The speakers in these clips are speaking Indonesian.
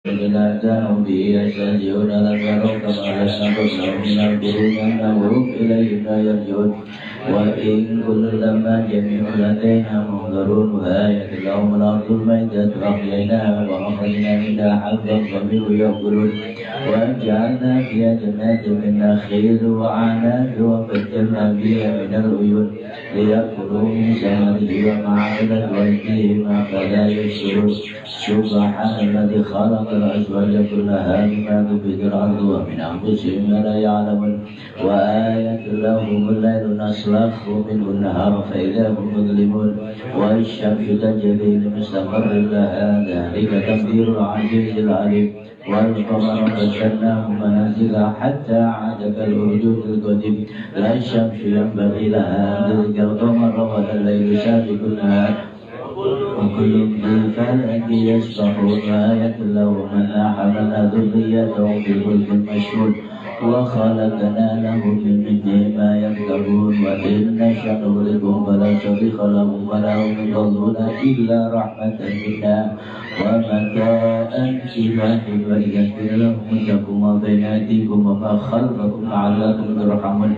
إذا كانوا به يستهزئون لم يروا كما لم قبلهم من القرون أنهم إليه لا يرجعون وإن كل لما جميع لدينا منظرون وآية لهم الأرض الميتة أحييناها وأخرجنا منها حبا فمنه يأكلون وجعلنا فيها جنات من نخيل وأعناب وفجرنا فيها من العيون ليأكلوا من ثمره وما عملت أيديهم فلا يشكرون سبحان الذي خلق الأزواج كلها مما تنبت الأرض ومن أنفسهم ما لا يعلمون وآية لهم الليل نسلخ منه النهار فإذا هم مظلمون والشمس تجري لمستقر لها ذلك تقدير العزيز العليم والقمر قدرناه منازل حتى عاد كالأرجوز القديم لا الشمس ينبغي لها أن تدرك القمر ولا الليل سابق النهار وكل في فلك يسبحون آية له من حمل ذريته في الفلك المشحون وخلقنا له من مثله ما يركبون وإن نشأ نغرقهم فلا صريخ لهم ولا هم يضلون إلا رحمة منا ومتاعا إلى حين ويغفر لهم ذنوبكم ما بين أيديكم وما خلفكم لعلكم ترحمون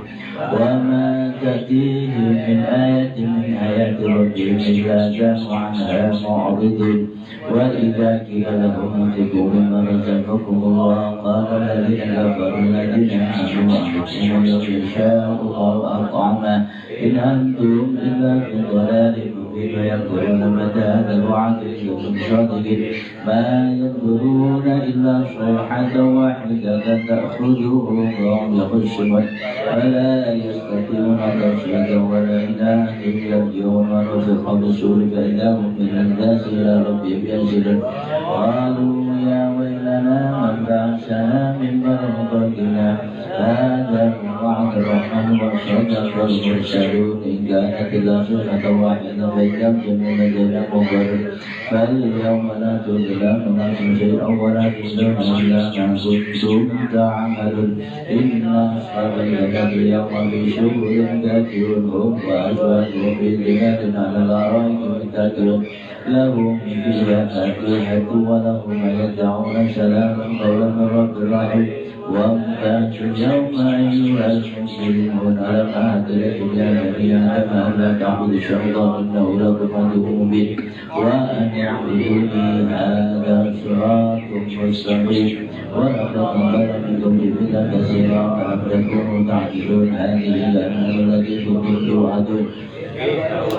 وما تأتيهم من آية من آيات ربهم إلا كانوا عنها معرضين وإذا قيل لهم انفقوا مما رزقكم الله قال الذين كفروا الذين آمنوا أنفقوا لو يشاء الله أطعمه إن أنتم إلا في ضلال مبين ويقولون متى هذا الوعد إن كنتم صادقين ما ينظرون إلا صيحة واحدة تأخذهم وهم يخصمون فلا يستطيعون توصية ولا إلى أنهم يرجعون ونفخ بالصور فإذا هم من الناس إلى ربهم ينزلون قالوا يا ويلنا من بعثنا من مرقدنا هذا وعد الرحمن وصدق المرسلون إن كانت إلا صيحة واحدة فإذا جميع لدينا منظرون فاليوم لا تظلم نفس شيئا ولا تجزون إلا ما كنتم تعملون إن أصحاب الجنة اليوم في شغل كثير هم وأزواجهم في ظلال على الأرائك متكئون لهم فيها فاكهة ولهم ما يدعون سلاما قولا من رب رحيم وامتازوا اليوم أيها المجرمون ألم أعهد إليكم يا بني آدم ألا تعبدوا الشيطان إنه لكم عدو مبين وأن اعبدوني هذا صراط مستقيم ولقد قال منكم جبلا كثيرا فلم تكونوا تعقلون هذه الأنعام التي كنتم توعدون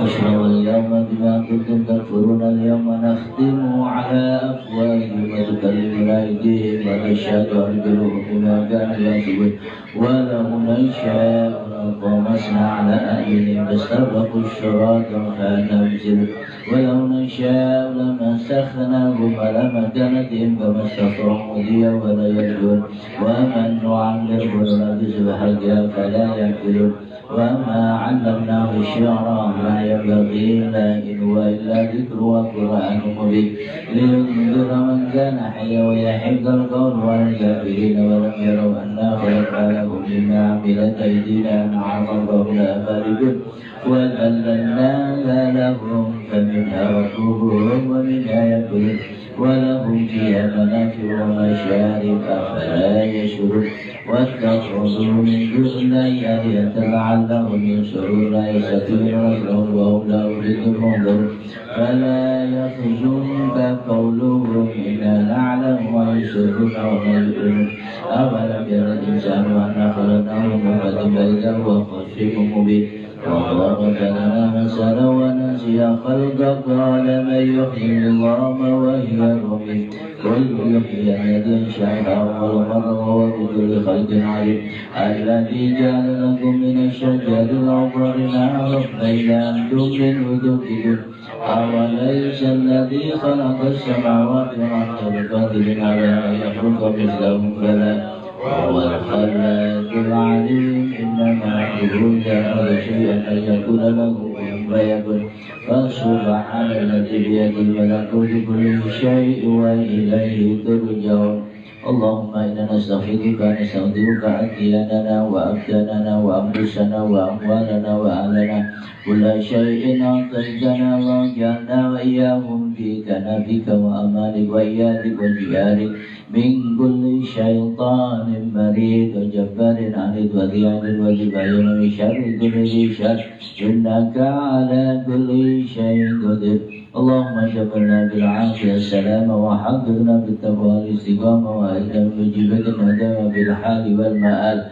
اشربوا اليوم بما كنتم تكفرون اليوم نختم على أفواههم وتكلمنا أيديهم ونشهد أرجلهم بما كانوا يكسبون ولو نشاء لطمسنا على أعينهم فاستبقوا الصراط فأنهم يبصرون ولو نشاء لمسخناهم على مكانتهم فما استطاعوا مضيا ولا يرجعون ومن نعمره نلبسه بحلقها فلا يأكلون وما علمناه الشعر ما ينبغي له إن هو إلا ذكر وقرآن مبين لينذر من كان حيا ويحق القول على الكافرين ولم يروا أنا خلقنا لهم مما عملت أيدينا أنعاما فهم لها مالكون وذللناها لهم فمنها ركوبهم ومنها يأكلون ولهم فيها منافع ومشارب أفلا يشكرون واتخذوا من دون الله آلهة لعلهم ينصرون لا يستطيعون نصرهم وهم لا بهم منظرون فلا يحزنك قولهم إنا نعلم ما يسرون وما يعلنون أولم ير الإنسان أنا خلقناه من نطفة فإذا هو خصيم مبين وضرب لنا مثلا ونسي خلقه قال من يحيي العظام وهي رميم قل يحيي الذي انشأها أول مرة وهو بكل خلق عليم الذي جعل لكم من الشجر الأخضر نارا فإذا أنتم منه توقدون أوليس الذي خلق السماوات والأرض بقادر على أن يخلق مثلهم بلى وهو الخلاق العليم إنما أمره إذا أراد شيئا أن يكون له كن فيكن فسبحان الذي بيده ملكوت كل شيء وإليه ترجعون الله اللهم إنا نستغفرك ونستغفرك أدياننا وأبداننا وأنفسنا وأموالنا وأهلنا كل شيء أعطيتنا وجعلنا وإياهم في كنفك وأمانك وإيادك وجيارك من كل شيطان مريد وجبار عنيد وذي عين وذي بعين من شر كل ذي شر إنك على كل شيء قدير اللهم شفنا بالعافية السلامة وحفظنا بالتقوى والاستقامة وأهلنا بمجيبة الندامة بالحال والمآل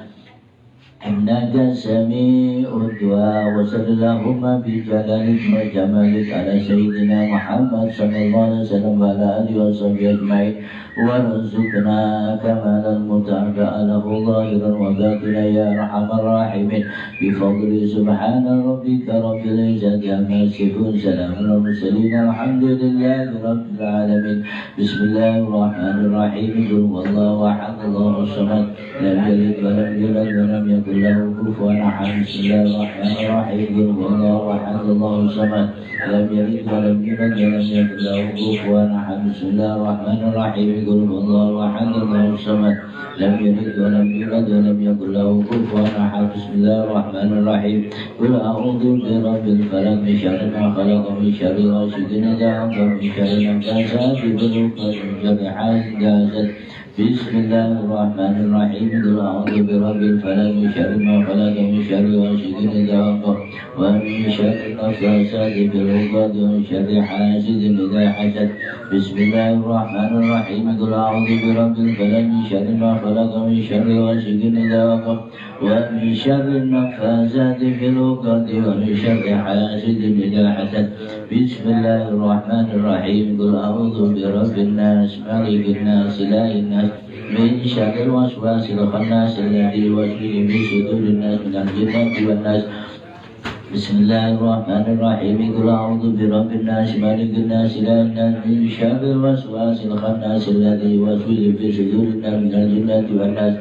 إنك سميع الدعاء وصل اللهم بجلالك وجمالك على سيدنا محمد صلى الله عليه وسلم وعلى آله وصحبه أجمعين وارزقنا كمال المتابعة له ظاهرا وباطنا يا أرحم الراحمين بفضل سبحان ربك رب العزة عما يصفون سلام على المرسلين الحمد لله رب العالمين بسم الله الرحمن الرحيم قل هو الله أحد الله الصمد لم يلد ولم يولد ولم يكن له كفوا أحد بسم الله الرحمن الرحيم قل هو الله أحد الله الصمد لم يلد ولم يولد ولم يكن له كفوا أحد بسم الله الرحمن الرحيم قل هو الله أحد الله الصمد لم يلد ولم يولد ولم يكن له كفوا أحد بسم الله الرحمن الرحيم قل أعوذ برب الفلق من شر ما خلق من شر غاسق إذا وقب من شر النفاثات في العقد من شر حاسد حسد بسم الله الرحمن الرحيم قل أعوذ برب الفلق من شر ما خلق من شر غاسق إذا وقب ومن شر النفاثات في العقد ومن شر حاسد إذا حسد بسم الله الرحمن الرحيم قل أعوذ برب الفلق من شر ما خلق من شر غاسق إذا وقب ومن شر النفاثات في العقد ومن شر حاسد إذا حسد بسم الله الرحمن الرحيم قل أعوذ برب الناس ملك الناس إله الناس من شر الوسواس الخناس الذي يوسوس في صدور الناس من الجنة والناس بسم الله الرحمن الرحيم قل أعوذ برب الناس ملك الناس إله الناس من شر الوسواس الخناس الذي يوسوس في صدور الناس من الجنة والناس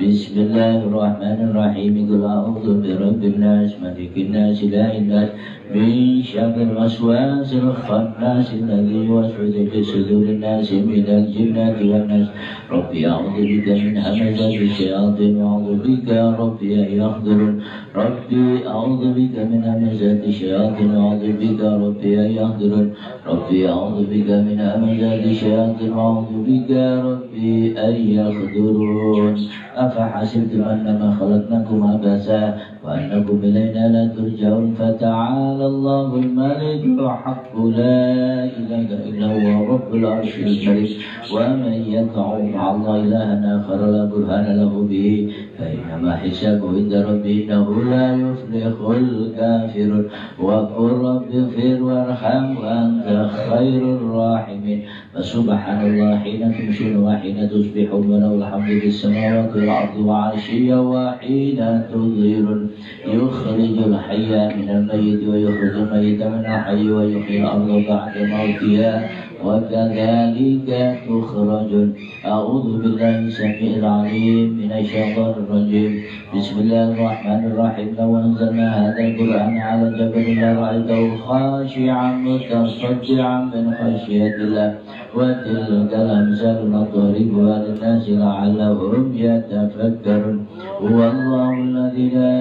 بسم الله الرحمن الرحيم قل أعوذ برب الناس ملك الناس إله الناس من شر الوسواس الخناس الذي يوسوس في صدور الناس من الجنة والناس ربي أعوذ بك من همزات الشياطين وأعوذ بك يا ربي أن يحضرون ربي أعوذ بك من همزات الشياطين وأعوذ بك يا ربي أن يحضرون ربي أعوذ بك من همزات الشياطين وأعوذ بك يا ربي أن يحضرون أفحسبتم أنما خلقناكم عبثا وأنكم إلينا لا ترجعون فتعالى الله الملك الحق لا إله إلا هو رب العرش الكريم ومن يدع مع الله إلها آخر لا برهان له به فإنما حسابه عند ربه إنه لا يفلح الكافرون وقل رب اغفر وارحم وأنت خير الراحمين فسبحان الله حين تمسون وحين تصبحون وله الحمد في السماوات والأرض وعشيا وحين تظهرون يخرج الحي من الميت ويخرج الميت من الحي ويحيي الأرض بعد موتها وكذلك تخرجون أعوذ بالله السميع العليم من الشيطان الرجيم بسم الله الرحمن الرحيم لو أنزلنا هذا القرآن على جبل لرأيته خاشعا متصدعا من خشية الله وتلك الأمثال نضربها للناس لعلهم يتفكرون هو الله الذي لا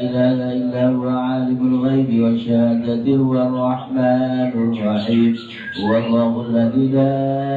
إله إلا هو عالم الغيب والشهادة هو الرحمن الرحيم هو الله الذي لا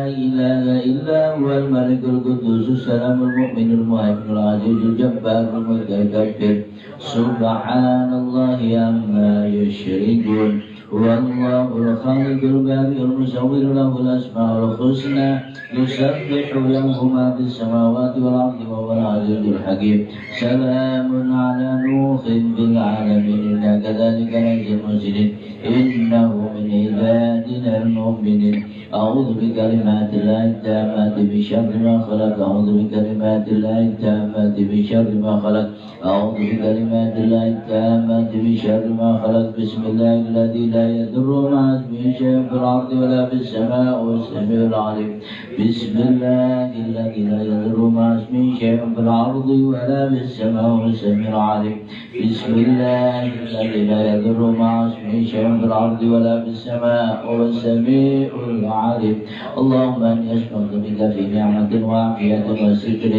إله إلا هو الملك القدوس السلام المؤمن المهيمن العزيز الجبار المتكبر سبحان الله عما يشركون هو الله الخالق البارئ المصور له الأسماء الحسنى يسبح له ما في السماوات والأرض وهو العزيز الحكيم سلام على نوح في العالمين إنا كذلك نجزي المحسنين إنه من عبادنا المؤمنين أعوذ بكلمات الله التامات من شر ما خلق أعوذ بكلمات الله التامات من شر ما خلق أعوذ بكلمات الله التامات من شر ما خلق بسم الله الذي لا يضر مع اسمه شيء في الأرض ولا في السماء والسميع العليم بسم الله الذي لا يضر مع اسمه شيء في الأرض ولا في السماء والسميع العليم بسم الله الذي لا يضر مع اسمه شيء في الأرض ولا في السماء وهو السميع العليم. اللهم إني أشكرك بك في نعمة وعافية وستر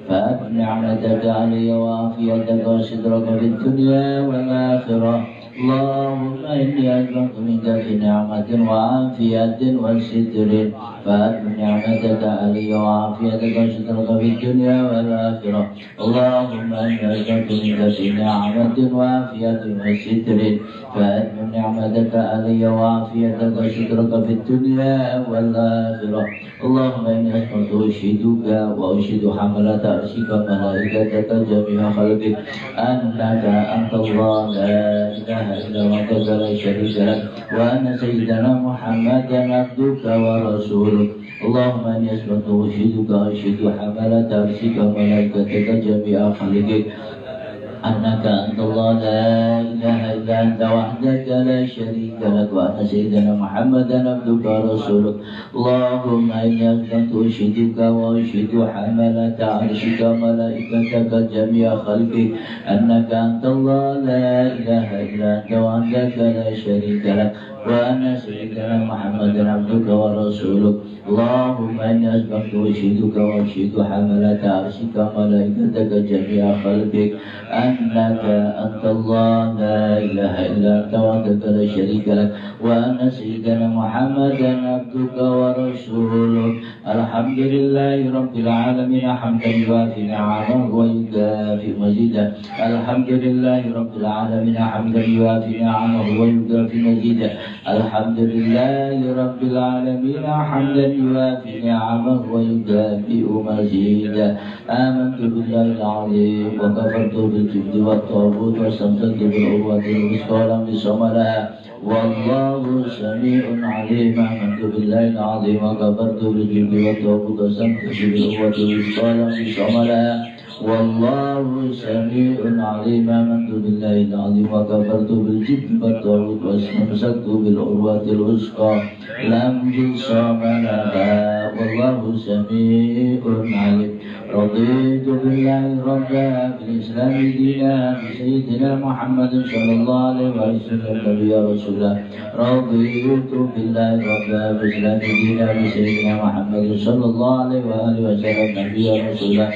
فأتم نعمتك علي وعافيتك وسترك في الدنيا والآخرة. اللهم إني أشكرك منك في نعمة وعافية وستر فأتم نعمتك علي وعافيتك وسترك في الدنيا والآخرة. اللهم إني أشكرك منك في نعمة وعافية وستر فأتم نعمتك علي وعافيتك وسترك في الدنيا والآخرة. اللهم إني أشهدك وأشهد حملة عرشك وملائكتك جميع خلقك أنك أنت الله لا إله إلا أنت لا شريك لك وأن سيدنا محمدا عبدك ورسولك. اللهم إني أشهدك وأشهد حملة عرشك وملائكتك جميع خلقك أنك أنت الله لا إله إلا أنت وحدك لا شريك لك وأن سيدنا محمدا عبدك ورسولك. اللهم إني أشهدك وأشهد حملة عرشك وملائكتك جميع خلقك أنك أنت الله لا إله إلا أنت وحدك لا شريك لك وأن سيدنا محمدا عبدك ورسولك. اللهم إني أشهدك وأشهد حملة عرشك وملائكتك جميع خلقك أنك أنت الله لا إله إلا أنت وحدك لا شريك لك وأن سيدنا محمدا عبدك ورسولك. الحمد لله رب العالمين حمدا يوافي نعمه ويكافئ مزيدا. الحمد لله رب العالمين حمدا يوافي نعمه ويكافئ مزيدا. الحمد لله رب العالمين حمدا يوافي نعمه ويكافئ مزيدا. آمنت بالله العظيم وكفرت بالجبت والطاغوت واستمسكت بالعروة الوثقى لا انفصام لها والله سميع عليم. آمنت بالله العظيم وكفرت بالجبت والطاغوت واستمسكت بالعروة الوثقى لا انفصام لها والله سميع عليم. آمنت بالله العظيم وكفرت بالجبت والطاغوت واستمسكت بالعروة الوثقى لا انفصام لها والله سميع عليم. رضيت بالله ربا بالإسلام دينا بسيدنا محمد صلى الله عليه وسلم نبيا رسولا. رضيت بالله ربا بالإسلام دينا بسيدنا محمد صلى الله عليه وآله وسلم نبيا رسولا.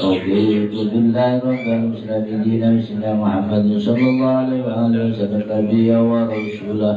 رضيت بالله ربا بالإسلام دينا بسيدنا محمد صلى الله عليه وآله وسلم نبيا ورسولا.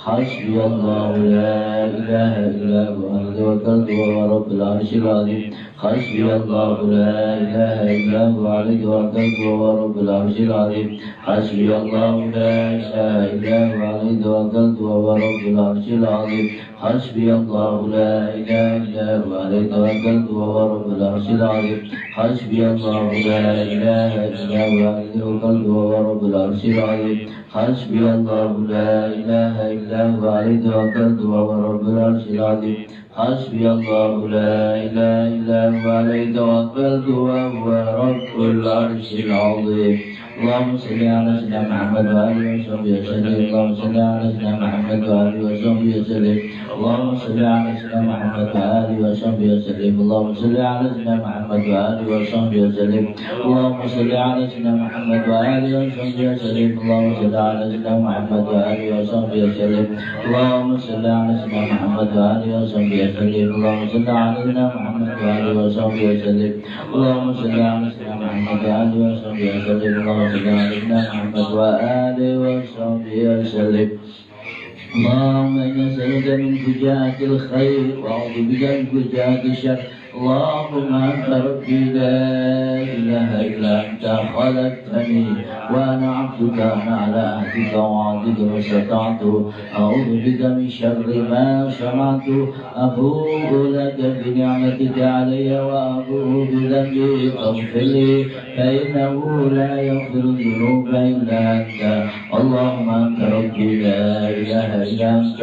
حسبي الله لا إله إلا هو عليه توكلت وهو رب العرش العظيم. حسبي الله لا إله إلا هو عليه توكلت وهو رب العرش العظيم. حسبي الله لا إله إلا هو عليه توكلت وهو رب العرش العظيم. حسبي الله لا إله إلا هو عليه توكلت وهو رب العرش العظيم. حسبي الله لا إله إلا هو عليه توكلت وهو رب العرش العظيم. حسبي الله لا إله إلا هو عليه توكلت وهو رب العرش العظيم. حسبي الله لا إله إلا هو عليه توكلت وهو رب العرش العظيم. اللهم صل على سيدنا محمد وآله وصحبه وسلم. اللهم صل على سيدنا محمد وآله وصحبه وسلم. اللهم صل على سيدنا محمد وآله وصحبه وسلم. اللهم صل على سيدنا محمد وآله وصحبه وسلم. اللهم صل على سيدنا محمد وآله وصحبه وسلم. اللهم صل على سيدنا محمد وآله وصحبه وسلم. اللهم صل على سيدنا محمد وآله وصحبه وسلم. اللهم صل على سيدنا محمد وآله وصحبه وسلم. اللهم صل على سيدنا محمد وآله وصحبه وسلم. اللهم صل على سيدنا محمد وآله وصحبه وسلم. اللهم إنا نسألك من فجاءة الخير وأعوذ بك من فجاءة الشر. اللهم أنت ربي لا إله إلا أنت خلقتني وأنا عبدك أنا على عهدك ووعدك ما استطعت. أعوذ بك من شر ما صنعت. أبوء لك بنعمتك علي وأبوء بذنبي فاغفر لي فإنه لا يغفر الذنوب إلا أنت. اللهم أنت ربي لا إله إلا أنت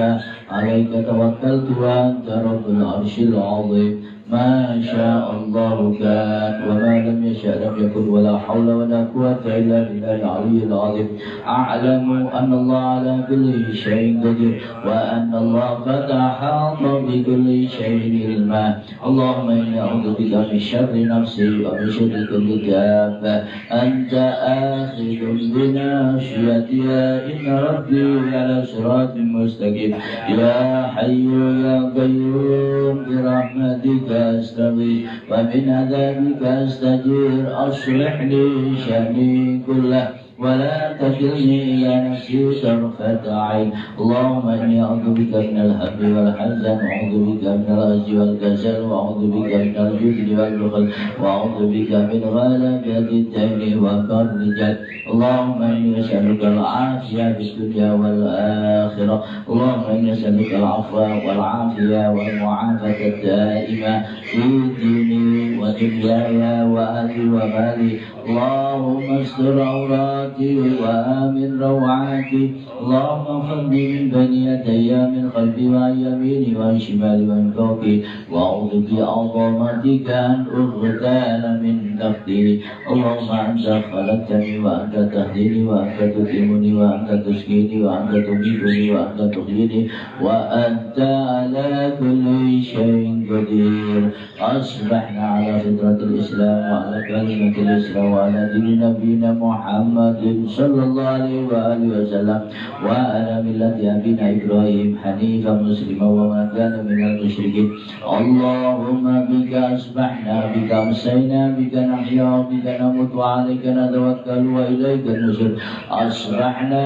عليك توكلت وأنت رب العرش العظيم. ما شاء الله كان وما لم يشأ لم يكن ولا حول ولا قوة إلا بالله العلي العظيم. أعلم أن الله على كل شيء قدير وأن الله قد أحاط بكل شيء علما. اللهم إني أعوذ بك من شر نفسي ومن شر كل دابة أنت آخذ بناصيتها إن ربي على صراط مستقيم. يا حي يا قيوم برحمتك أستغيث ومن عذابك أستجير. أصلح لي شأني كله ولا تكلني إلى نفسي طرفة عين. اللهم إني أعوذ بك من الهم والحزن وأعوذ بك من العجز والكسل وأعوذ بك من الجبن والبخل وأعوذ بك من غلبة الدين وقهر الرجال. اللهم إني أسألك العافية في الدنيا والآخرة. اللهم إني أسألك العفو والعافية والمعافاة الدائمة في ديني ودنياي وأهلي ومالي. اللهم استر عوراتي وآمن روعاتي. اللهم احفظني من بين يدي من خلفي وعن يميني وعن شمالي وعن فوقي وأعوذ بعظمتك أن أغتال من تحتي. اللهم أنت خلقتني وأنت تهديني وأنت تكرمني وأنت تسقيني وأنت تميتني وأنت تحييني وأنت على كل شيء قدير. أصبحنا على فطرة الإسلام وعلى كلمة الإسلام وعلى دين نبينا محمد صلى الله عليه وآله وسلم وعلى ملة أبينا إبراهيم حنيفا مسلما وما كان من المشركين. اللهم بك أصبحنا بك أمسينا بك نحيا بك نموت وعليك نتوكل وإليك النشور. أصبحنا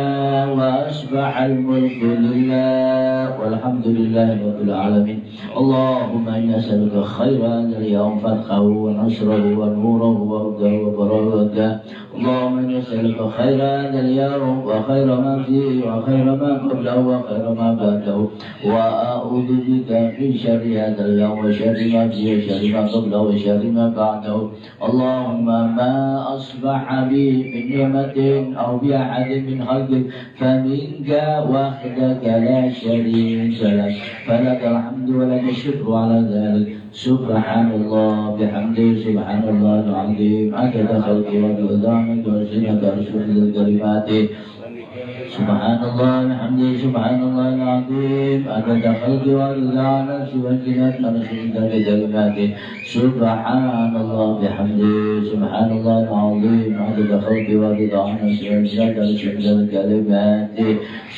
وأصبح الملك لله والحمد لله رب العالمين. اللهم إنا نسألك خير هذا اليوم فتحه ونصره ونوره وهداه وبركاته. اللهم إنا نسألك خير هذا اليوم وخير ما فيه وخير ما قبله وخير ما بعده وأعوذ بك من شر هذا اليوم وشر ما فيه وشر ما قبله وشر ما بعده. اللهم ما أصبح بي من نعمة أو بأحد من خلقك فمنك وحدك لا شريك لك فلك الحمد ولك الشكر على ذلك. سبحان الله بحمده سبحان الله العظيم عدد خلقه وبرضاه وزنة عرشه كلماته. سبحان الله بحمده سبحان الله العظيم عدد خلقه ورضاه نفسه وزنة عرشه كلماته. سبحان الله بحمده سبحان الله العظيم عدد خلقه ورضاه نفسه وزنة عرشه كلماته.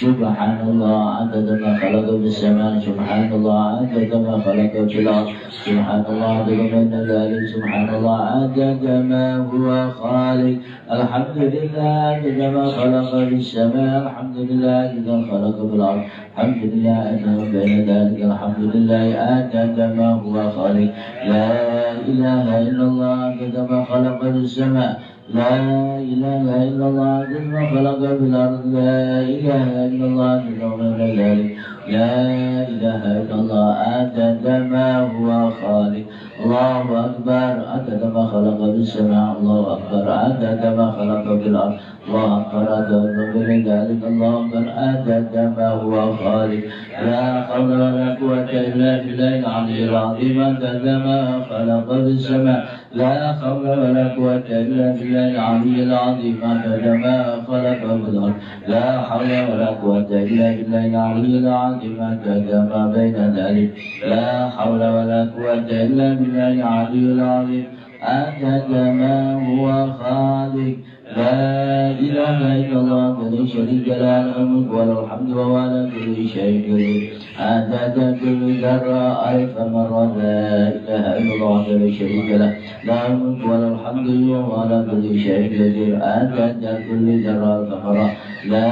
سبحان الله عدد ما خلق في السماء. سبحان الله عدد ما خلق في الأرض. سبحان الله عدد بين ذلك. سبحان الله عدد ما هو خالق. الحمد لله عدد ما خلق في السماء. الحمد لله عدد ما خلق في الأرض. الحمد لله عدد بين ذلك. الحمد لله عدد ما هو خالق. لا إله إلا الله عدد ما خلق في السماء. لا إله إلا الله عدد ما خلق في الأرض. لا إله إلا الله عدد ما بين ذلك. لا إله إلا الله عدد ما هو خالق. الله أكبر عدد ما خلق في السماء. الله أكبر عدد ما خلق في الأرض. الله أكبر عدد ما بين ذلك. الله أكبر عدد ما هو خالق. لا حول ولا قوة إلا بالله العلي العظيم عدد ما خلق في السماء. لا حول ولا قوة إلا بالله العلي العظيم عدد ما خلق في الأرض. لا حول ولا قوة إلا بالله العلي العظيم عدد ما بين ذلك. لا حول ولا قوة إلا بالله العلي العظيم عدد ما هو خالق. لا إله إلا الله لا شريك له له الملك وله الحمد وهو على كل شيء قدير. عدد كل ذرة ألف مرة. لا إله إلا الله لا شريك له له الملك وله الحمد وهو على كل شيء قدير. عدد كل ذرة ألف مرة. لا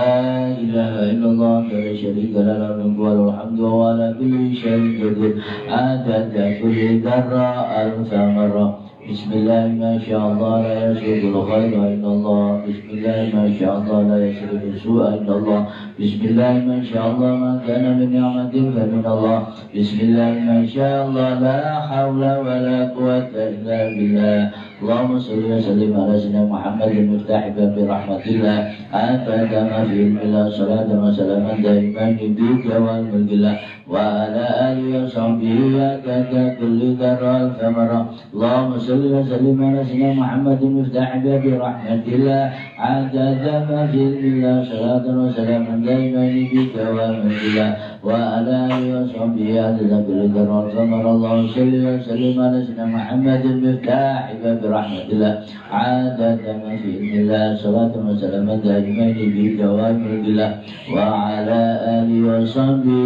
إله إلا الله لا شريك له له الملك وله الحمد وهو على كل شيء قدير. عدد كل ذرة ألف مرة. بسم الله ما شاء الله لا يسوق الخير إلا الله. بسم الله ما شاء الله لا يسوق السوء إلا الله. بسم الله ما شاء الله ما كان من نعمة فمن الله. بسم الله ما شاء الله لا حول ولا قوة إلا بالله. اللهم صل وسلم على سيدنا محمد المفتاح باب رحمة الله عدد ما في علم الله صلاة وسلاما دائمين بك والملك الله وعلى آله وصحبه عدد كل ذرة ثمرة. اللهم صل وسلم على سيدنا محمد مفتاح باب رحمة الله عدد ما في علم الله صلاة وسلاما دائمين بدوام الله وعلى آله وصحبه عدد كل ذرة ثمرة. اللهم صل وسلم على سيدنا محمد مفتاح باب رحمة الله عدد ما في علم الله صلاة وسلاما دائمين بدوام الله وعلى آله وصحبه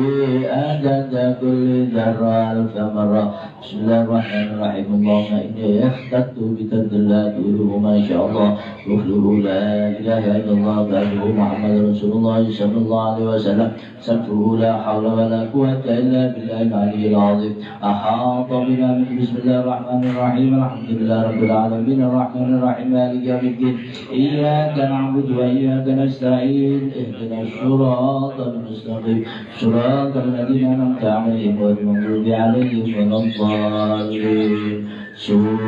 عدد كل ذرة ألف مرة. بسم الله الرحمن الرحيم. اللهم إني اخترت بترد الله تقوله ما شاء الله تخلق لا إله إلا الله بعده محمد رسول الله صلى الله عليه وسلم سبته لا حول ولا قوة إلا بالله العلي العظيم. أحاط بنا من بسم الله الرحمن الرحيم. الحمد لله رب العالمين الرحمن الرحيم مالك يوم الدين إياك نعبد وإياك نستعين اهدنا الصراط المستقيم صراط الذين أنعمت عليهم غير المغضوب عليهم ولا الضالين. سور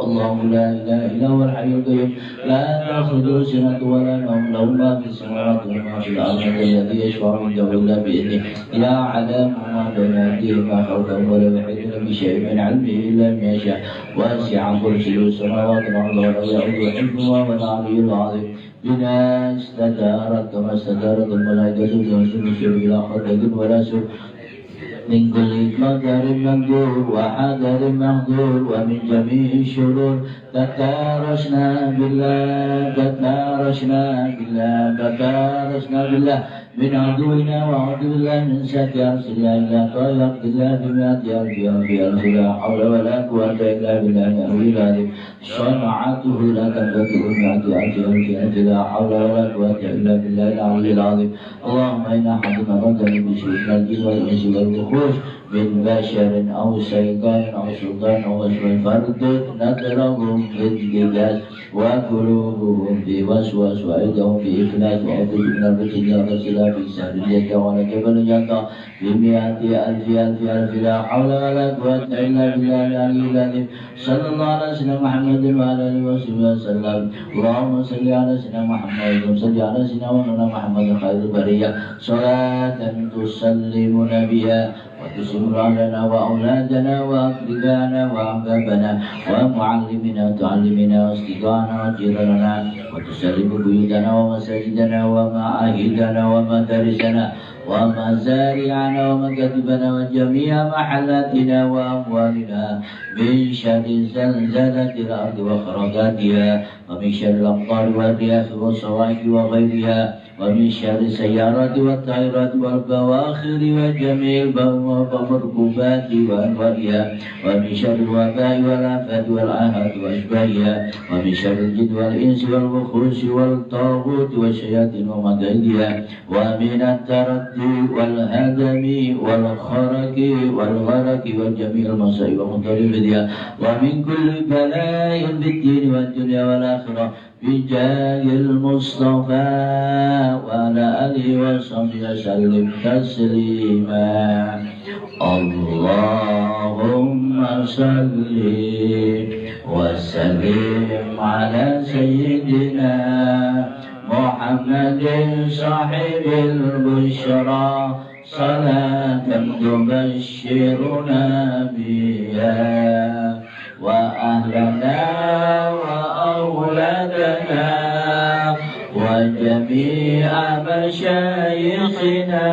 اللهم لا إله إلا هو الحي القيوم لا تأخذه سنة ولا نوم له ما في السماوات وما في الأرض الذي يشفع عنده إلا بإذنه يعلم ما بين أيديهم ما خلفهم ولا يحيطون بشيء من علمه إلا بما يشاء وسع كرسيه السماوات والأرض ولا يؤوده حفظهما وهو العلي العظيم. بنا استدارت كما استدارت الملائكة تنزل بلا حدث ولا سوء من كل قدر مقدور وحذر مقدور ومن جميع الشرور تتارشنا بالله من عدونا وعدو الله من سكر أرسل الله إلا طيب الله بمئة ألف لا حول ولا قوة إلا بالله العلي العظيم. صنعته لا تنبغي بمئة ألف لا حول ولا قوة إلا بالله العلي العظيم. اللهم إنا حضرنا رجل بشرك الجن والإنس والوحوش من بشر أو شيطان أو سلطان أو اسم فرد نذرهم بالجدال وقلوبهم في وسواس وأيديهم في إفلاس وأعوذ من الرجل والسلاح في سهل الجنة ولا جبل الجنة بمئة ألف لا حول ولا قوة إلا بالله العلي العظيم. صلى الله على سيدنا محمد وعلى آله وصحبه وسلم. اللهم صل على سيدنا محمد وصل على سيدنا مولانا محمد خير البرية صلاة تسلمنا بها وتسر علينا وأولادنا وأقربانا وأحبابنا ومعلمنا وتعلمنا واصدقائنا وجيراننا وتسلم بيوتنا ومساجدنا ومعاهدنا ومدارسنا ومزارعنا ومكاتبنا وجميع محلاتنا وأموالنا من شر زلزلة الأرض وخرقاتها ومن شر الأمطار والرياح والصواعق وغيرها ومن شر السيارات والطائرات والبواخر وجميع المركوبات وأنواعها ومن شر الوباء والآفات والآهات وأشباهها ومن شر الجن والإنس والوحوش والطاغوت والشياطين ومكائدها ومن التردي والهدم والخرق والغرق وجميع المصائب ومضاربها ومن كل بلاء في الدين والدنيا والآخرة بجاه المصطفى وعلى آله وصحبه وسلم تسليما. اللهم صل وسلم على سيدنا محمد صاحب البشرى صلاة تبشرنا بها وأهلنا وأولادنا وجميع مشايخنا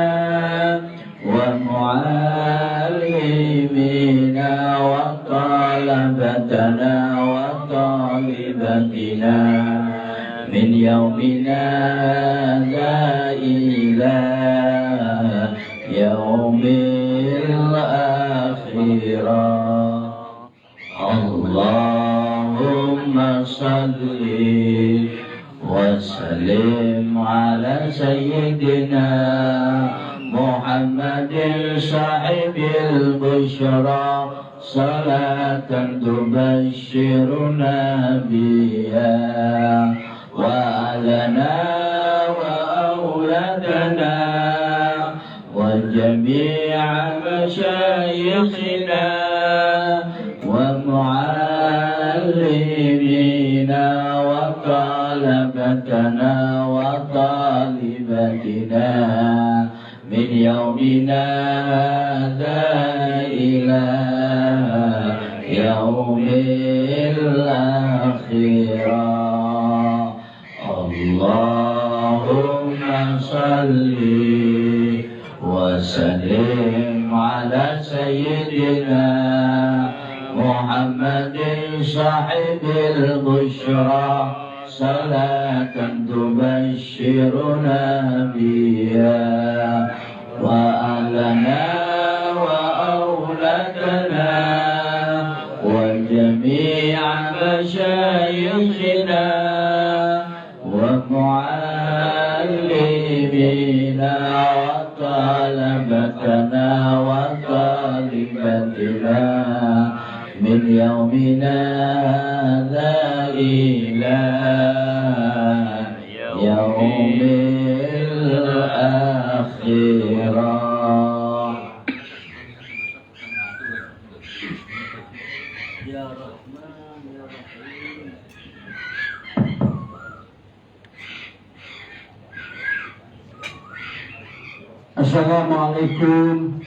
ومعلمينا وطلبتنا وطالبتنا من يومنا لا إلى يوم الآخرة. اللهم صل وسلم على سيدنا محمد صاحب البشرى صلاة تبشرنا بها وأهلنا وأولادنا وجميع مشايخنا ومعلمينا وطلبتنا وطالبتنا نجنا من يومنا هذا إلى يوم الآخرة اللهم صل وسلم على سيدنا محمد صاحب البشرى صلاة تبشرنا بها وأهلنا وأولادنا وجميع مشايخنا ومعلمينا وطلبتنا وطالبتنا من يومنا هذا إلى يوم الآخرة. يا رحمن يا رحيم. Assalamualaikum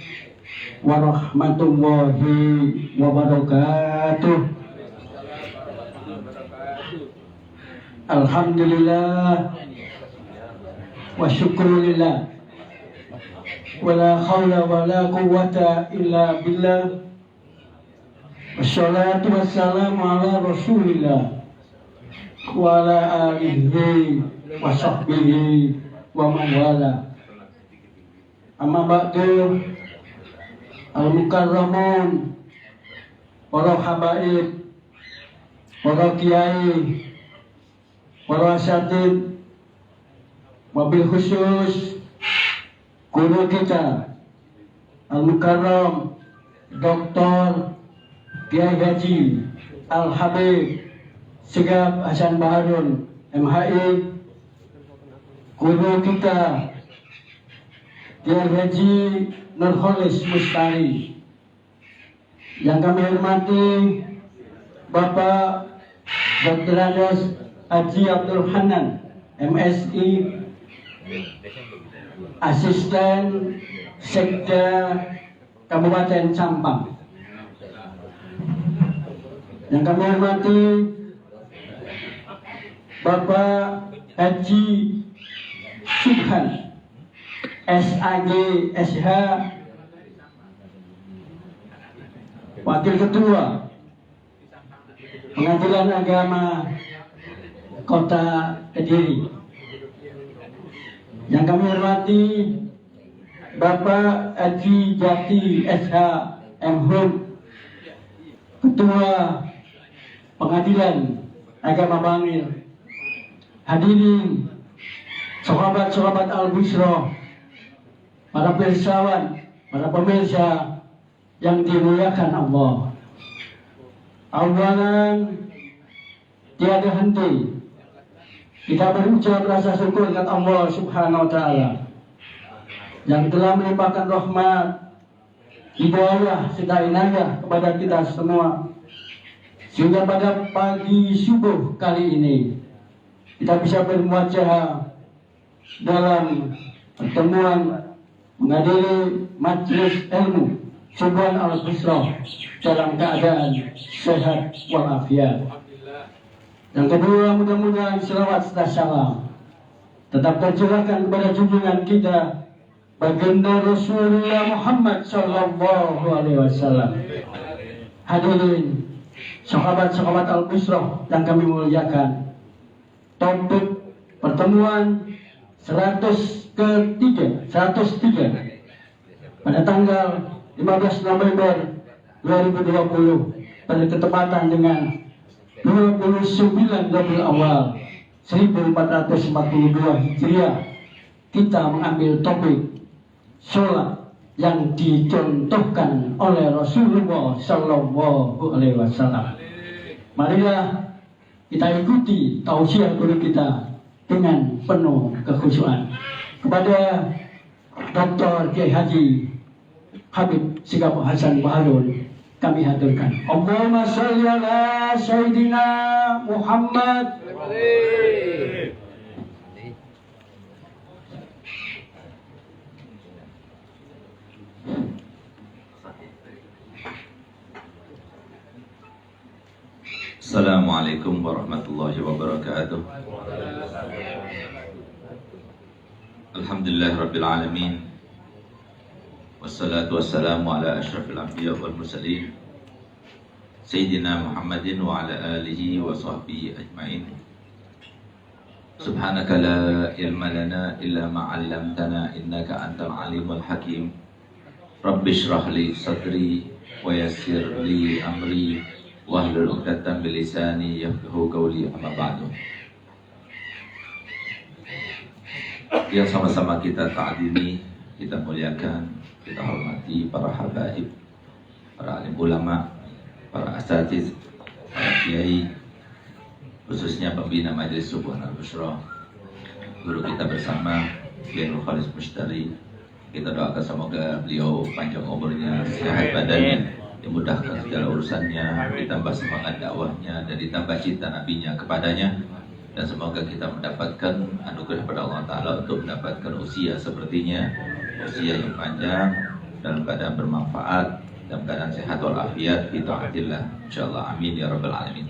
warahmatullahi wabarakatuh. Alhamdulillah wa syukurillah wa la hawla wa la quwwata illa billah. Wassalatu wassalamu ala rasulillah wa ala alihi wa sahbihi wa man wala. Amma ba'du, al-mukarramun, para habaib, para kiai, para asatid, wabil khusus guru kita al-mukarram Dr. Kiai Haji Al-Habib Sigap Hasan Baharun MHI, guru kita Kiai Haji Nurholis Mustari, yang kami hormati Bapak Dr. Andes Haji Abdul Hanan MSI, Asisten Sekda Kabupaten Sampang, yang kami hormati Bapak Haji Subhan SAG SH, Wakil Ketua Pengadilan Agama Kota Kediri, yang kami hormati Bapak Haji Jati SH MHum, Ketua Pengadilan Agama Bangil. Hadirin sahabat-sahabat Al-Bushra, para pirsawan, para pemirsa yang dimuliakan Allah. Awalan tiada henti kita berucap rasa syukur kepada Allah Subhanahu wa taala yang telah melimpahkan rahmat, hidayah serta inayah kepada kita semua, sehingga pada pagi subuh kali ini kita bisa bermuajah dalam pertemuan menghadiri majelis ilmu Subhan Al-Bushra dalam keadaan sehat walafiat. Yang kedua, mudah-mudahan selawat serta salam tetap tercurahkan kepada junjungan kita baginda Rasulullah Muhammad sallallahu alaihi wasallam. Hadirin sahabat-sahabat Al-Bushra yang kami muliakan, topik pertemuan 103 pada tanggal 15 November 2020 pada ketepatan dengan 29 Rabiul Awal 1442 Hijriah, kita mengambil topik sholat yang dicontohkan oleh Rasulullah Sallallahu Alaihi Wasallam. Marilah kita ikuti tausiah guru kita dengan penuh kekhusyuan. Kepada Dr. Kiai Haji Habib Sigap Hasan Baharun kami haturkan. Allahumma sholli ala Sayyidina Muhammad. Assalamualaikum warahmatullahi wabarakatuh. Alhamdulillah Rabbil Alamin. Wassalatu wassalamu ala ashrafil anbiya wal mursalin Sayyidina Muhammadin wa ala alihi wa sahbihi ajma'in. Subhanaka la ilma lana illa ma 'allamtana innaka antal alimul hakim. Rabbi shrah li sadri wa yassir li amri wahlul 'uqdatam min lisani yafqahu qawli, amma ba'du. Yang sama-sama kita ta'zimi, kita muliakan, kita hormati para habaib, para alim ulama, para asatiz, para kiai, khususnya pembina Majelis Subuhan Al-Busyra, guru kita bersama Kiai Nur Khalis Mushtari. Kita doakan semoga beliau panjang umurnya, sehat badannya, dimudahkan segala urusannya, ditambah semangat dakwahnya, dan ditambah cinta nabinya kepadanya, dan semoga kita mendapatkan anugerah pada Allah Ta'ala untuk mendapatkan usia sepertinya, usia yang panjang, dalam keadaan bermanfaat, dalam keadaan sehat walafiat, fi ta'atillah, insyaallah, amin ya rabbal alamin.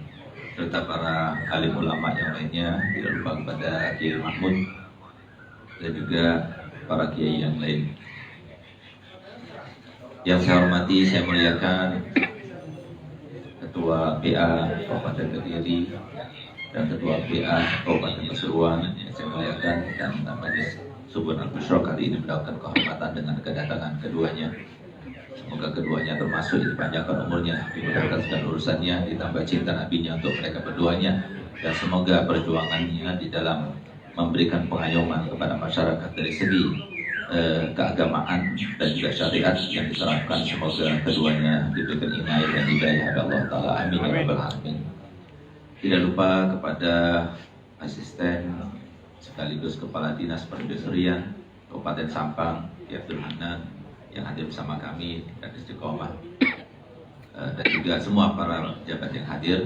Serta para alim ulama yang lainnya, tidak lupa kepada Kiai Mahmud dan juga para kiai yang lain. Yang saya hormati, saya muliakan Ketua PA Kabupaten Kediri dan Ketua PA Kabupaten Pasuruan yang saya muliakan, dan Majelis Subuhan Al-Busyra kali ini mendapatkan kehormatan dengan kedatangan keduanya. Semoga keduanya termasuk dipanjangkan umurnya, dimudahkan segala urusannya, ditambah cinta nabinya untuk mereka berduanya, dan semoga perjuangannya di dalam memberikan pengayoman kepada masyarakat dari segi keagamaan dan juga syariat yang diterapkan, semoga keduanya diberikan inayah dan hidayah oleh Allah Ta'ala, amin ya rabbal alamin. Tidak lupa kepada asisten sekaligus Kepala Dinas Perindustrian Kabupaten Sampang, Ki Abdul Hanan, yang hadir bersama kami dan istiqomah, dan juga semua para pejabat yang hadir,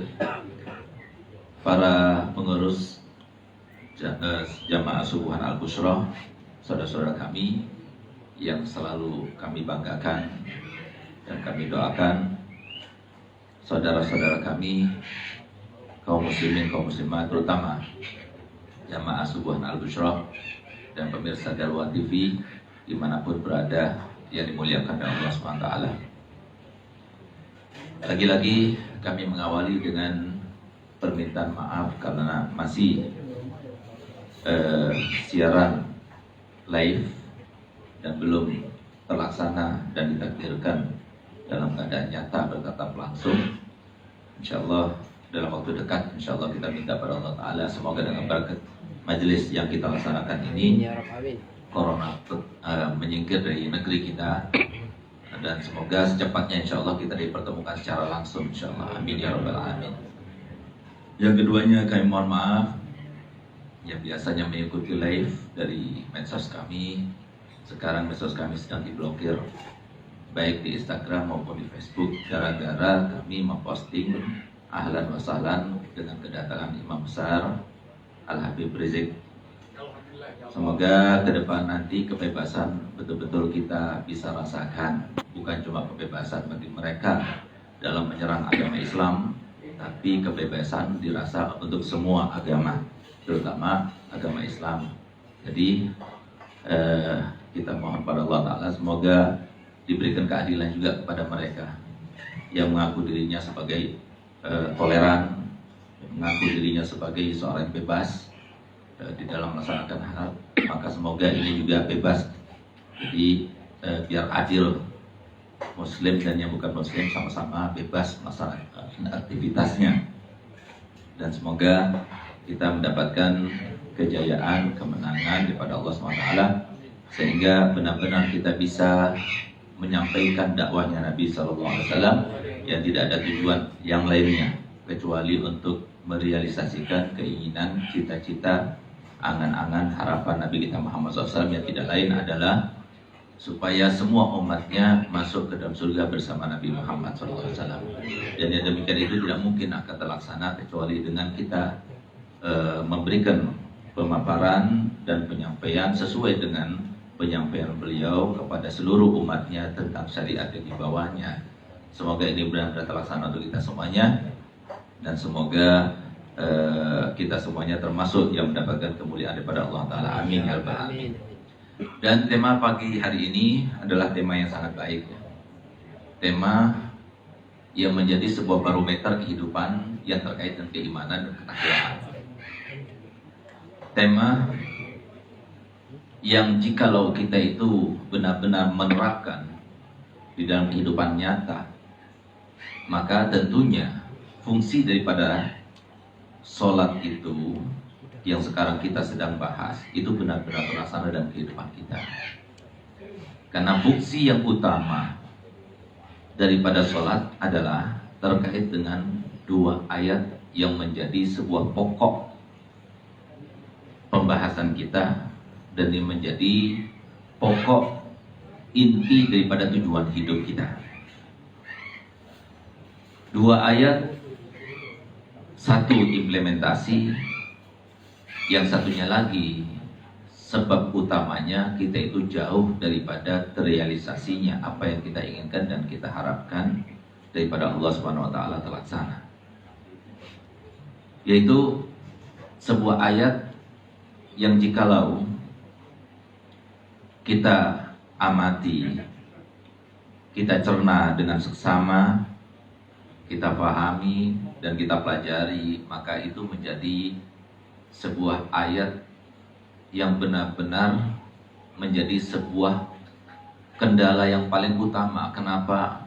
para pengurus Jamaah Subuhan Al-Busyra, saudara-saudara kami yang selalu kami banggakan dan kami doakan, saudara-saudara kami kaum muslimin, kaum muslimat, terutama Jamaah Subuhan Al-Busyra dan pemirsa Darwa TV dimanapun berada yang dimuliakan oleh Allah SWT. Lagi-lagi kami mengawali dengan permintaan maaf karena masih siaran live dan belum terlaksana dan ditakdirkan dalam keadaan nyata bertatap langsung. Insyaallah dalam waktu dekat, insyaallah kita minta pada Allah Ta'ala semoga dengan berkat majelis yang kita laksanakan ini, Corona menyingkir dari negeri kita, dan semoga secepatnya insyaallah kita dipertemukan secara langsung, insyaallah, amin ya rabbal alamin. Yang keduanya, kami mohon maaf yang biasanya mengikuti live dari medsos kami, sekarang medsos kami sedang diblokir baik di Instagram maupun di Facebook gara-gara kami memposting ahlan wa sahlan dengan kedatangan Imam Besar Al-Habib Rizik. Semoga ke depan nanti kebebasan betul-betul kita bisa rasakan, bukan cuma kebebasan bagi mereka dalam menyerang agama Islam, tapi kebebasan dirasa untuk semua agama, terutama agama Islam. Jadi kita mohon pada Allah Ta'ala semoga diberikan keadilan juga kepada mereka yang mengaku dirinya sebagai toleran, mengaku dirinya sebagai seorang bebas di dalam melaksanakan hal, maka semoga ini juga bebas. Jadi biar adil, muslim dan yang bukan muslim sama-sama bebas melaksanakan aktivitasnya, dan semoga kita mendapatkan kejayaan, kemenangan daripada Allah SWT, sehingga benar-benar kita bisa menyampaikan dakwahnya Nabi SAW yang tidak ada tujuan yang lainnya kecuali untuk merealisasikan keinginan, cita-cita, angan-angan, harapan Nabi kita Muhammad SAW yang tidak lain adalah supaya semua umatnya masuk ke dalam surga bersama Nabi Muhammad SAW. Dan yang demikian itu tidak mungkin akan terlaksana kecuali dengan kita memberikan pemaparan dan penyampaian sesuai dengan penyampaian beliau kepada seluruh umatnya tentang syariat yang dibawanya. Semoga ini benar-benar terlaksana untuk kita semuanya. dan semoga kita semuanya termasuk yang mendapatkan kemuliaan daripada Allah Ta'ala. Amin ya rabbal alamin. Dan tema pagi hari ini adalah tema yang sangat baik, tema yang menjadi sebuah barometer kehidupan yang terkait dengan keimanan dan ketakwaan. Tema yang jikalau kita itu benar-benar menerapkan di dalam kehidupan nyata, maka tentunya fungsi daripada sholat itu yang sekarang kita sedang bahas itu benar-benar terlaksana dalam kehidupan kita. Karena fungsi yang utama daripada sholat adalah terkait dengan dua ayat yang menjadi sebuah pokok pembahasan kita dan yang menjadi pokok inti daripada tujuan hidup kita. Dua ayat, satu implementasi, yang satunya lagi sebab utamanya kita itu jauh daripada terrealisasinya apa yang kita inginkan dan kita harapkan daripada Allah Subhanahu wa taala terlaksana. Yaitu sebuah ayat yang jikalau kita amati, kita cerna dengan seksama, kita pahami dan kita pelajari, maka itu menjadi sebuah ayat yang benar-benar menjadi sebuah kendala yang paling utama. Kenapa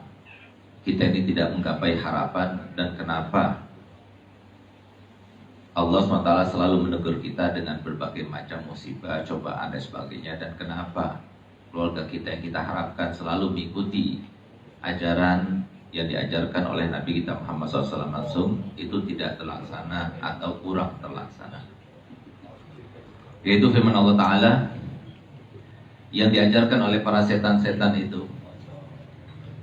kita ini tidak menggapai harapan dan kenapa Allah SWT selalu menegur kita dengan berbagai macam musibah, cobaan dan sebagainya, dan kenapa keluarga kita yang kita harapkan selalu mengikuti ajaran yang diajarkan oleh Nabi kita Muhammad SAW langsung itu tidak terlaksana atau kurang terlaksana. Yaitu firman Allah Ta'ala yang diajarkan oleh para setan-setan itu,